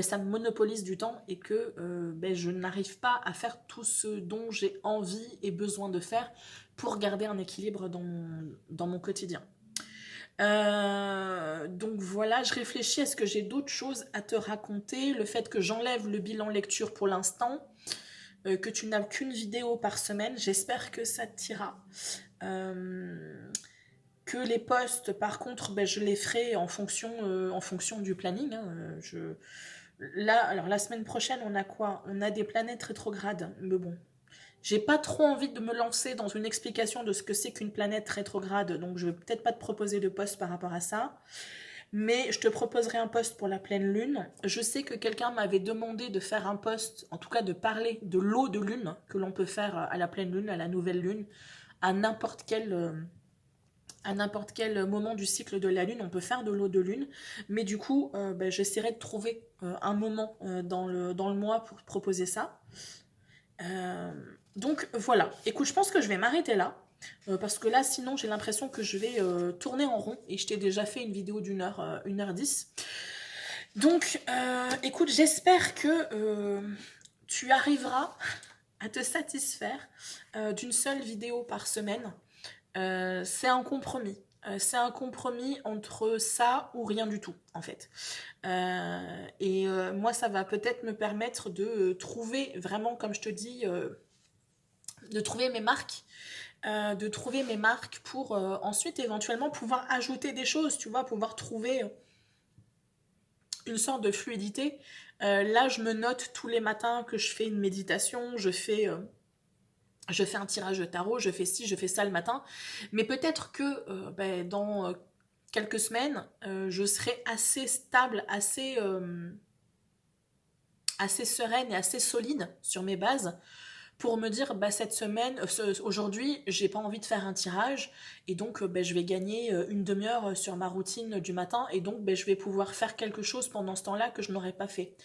ça me monopolise du temps et que je n'arrive pas à faire tout ce dont j'ai envie et besoin de faire pour garder un équilibre dans mon quotidien. Donc voilà, je réfléchis, est-ce que j'ai d'autres choses à te raconter? Le fait que j'enlève le bilan lecture pour l'instant, que tu n'as qu'une vidéo par semaine, j'espère que ça t'ira. Que les posts, par contre, je les ferai en fonction du planning. Hein. Là, alors la semaine prochaine, on a quoi? On a des planètes rétrogrades. Mais bon, j'ai pas trop envie de me lancer dans une explication de ce que c'est qu'une planète rétrograde, donc je vais peut-être pas te proposer de post par rapport à ça. Mais je te proposerai un post pour la pleine lune. Je sais que quelqu'un m'avait demandé de faire un post, en tout cas de parler de l'eau de lune que l'on peut faire à la pleine lune, à la nouvelle lune, à n'importe quel moment du cycle de la lune, on peut faire de l'eau de lune. Mais du coup, j'essaierai de trouver un moment dans le mois pour proposer ça. Donc voilà, écoute, je pense que je vais m'arrêter là. Parce que là, sinon, j'ai l'impression que je vais tourner en rond. Et je t'ai déjà fait une vidéo d'une heure, 1h10. Donc, écoute, j'espère que tu arriveras à te satisfaire d'une seule vidéo par semaine. C'est un compromis. C'est un compromis entre ça ou rien du tout, en fait. Moi, ça va peut-être me permettre de trouver vraiment, comme je te dis, de trouver mes marques. Pour ensuite éventuellement pouvoir ajouter des choses, tu vois, pouvoir trouver une sorte de fluidité. Là, je me note tous les matins que je fais une méditation, je fais un tirage de tarot, je fais ci, je fais ça le matin. Mais peut-être que dans quelques semaines, je serai assez stable, assez sereine et assez solide sur mes bases pour me dire cette semaine, aujourd'hui, j'ai pas envie de faire un tirage et donc je vais gagner une demi-heure sur ma routine du matin et donc je vais pouvoir faire quelque chose pendant ce temps-là que je n'aurais pas fait.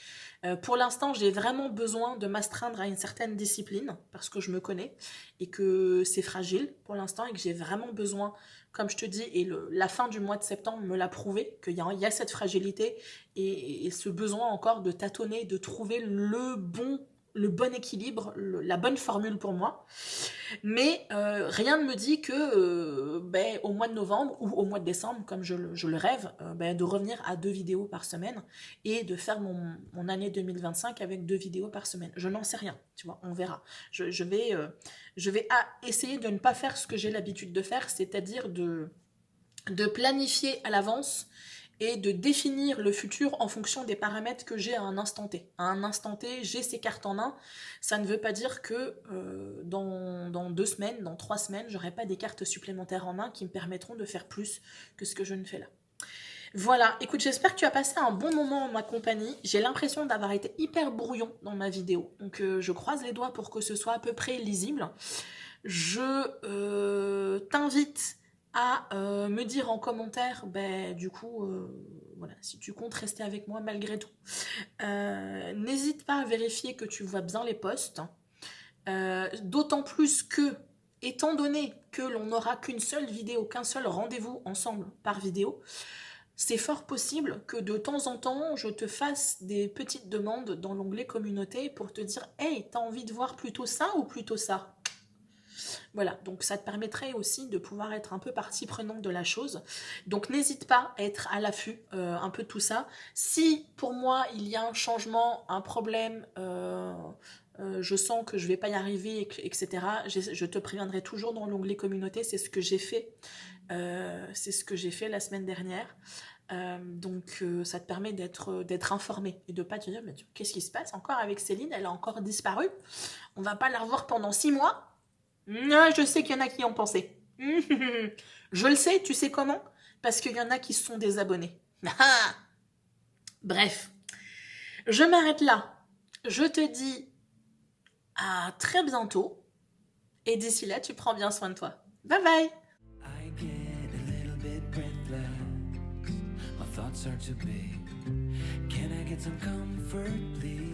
Pour l'instant, j'ai vraiment besoin de m'astreindre à une certaine discipline parce que je me connais et que c'est fragile pour l'instant et que j'ai vraiment besoin, comme je te dis, et la fin du mois de septembre me l'a prouvé, qu'il y a cette fragilité et ce besoin encore de tâtonner, de trouver le bon équilibre, la bonne formule pour moi. Mais rien ne me dit que au mois de novembre ou au mois de décembre, comme je le rêve, de revenir à 2 vidéos par semaine et de faire mon année 2025 avec 2 vidéos par semaine. Je n'en sais rien, tu vois, on verra. Je vais essayer de ne pas faire ce que j'ai l'habitude de faire, c'est-à-dire de planifier à l'avance et de définir le futur en fonction des paramètres que j'ai à un instant T. À un instant T, j'ai ces cartes en main. Ça ne veut pas dire que dans 2 semaines, dans 3 semaines, j'aurai pas des cartes supplémentaires en main qui me permettront de faire plus que ce que je ne fais là. Voilà, écoute, j'espère que tu as passé un bon moment en ma compagnie. J'ai l'impression d'avoir été hyper brouillon dans ma vidéo. Donc je croise les doigts pour que ce soit à peu près lisible. Je t'invite à me dire en commentaire, du coup, voilà, si tu comptes rester avec moi malgré tout. N'hésite pas à vérifier que tu vois bien les posts. D'autant plus que, étant donné que l'on n'aura qu'une seule vidéo, qu'un seul rendez-vous ensemble par vidéo, c'est fort possible que de temps en temps, je te fasse des petites demandes dans l'onglet communauté pour te dire « Hey, t'as envie de voir plutôt ça ou plutôt ça ?» Voilà, donc ça te permettrait aussi de pouvoir être un peu partie prenante de la chose. Donc n'hésite pas à être à l'affût un peu de tout ça. Si pour moi il y a un changement, un problème, je sens que je vais pas y arriver, etc., je te préviendrai toujours dans l'onglet communauté, c'est ce que j'ai fait. C'est ce que j'ai fait la semaine dernière. Donc ça te permet d'être informé et de pas te dire mais qu'est-ce qui se passe encore avec Céline, elle a encore disparu, on va pas la revoir pendant 6 mois. Non, je sais qu'il y en a qui y ont pensé. Je le sais, tu sais comment? Parce qu'il y en a qui se sont désabonnés. Bref, je m'arrête là. Je te dis à très bientôt. Et d'ici là, tu prends bien soin de toi. Bye bye! I get a little bit breathless. My thoughts are too big. Can I get some comfort, please?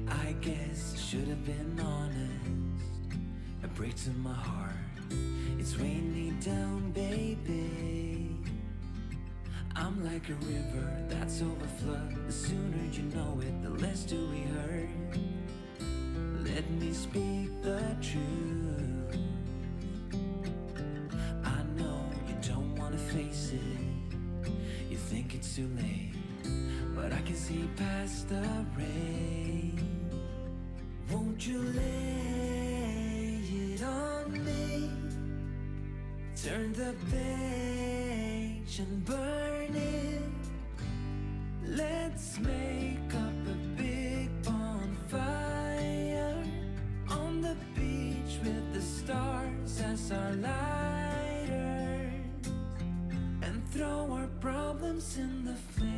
I guess I should have been honest. It breaks in my heart. It's weighing me down, baby. I'm like a river that's overflowed. The sooner you know it, the less do we hurt. Let me speak the truth. I know you don't wanna face it. You think it's too late, but I can see past the rain. Won't you lay it on me? Turn the page and burn it. Let's make up a big bonfire on the beach with the stars as our lighters, and throw our problems in the flame.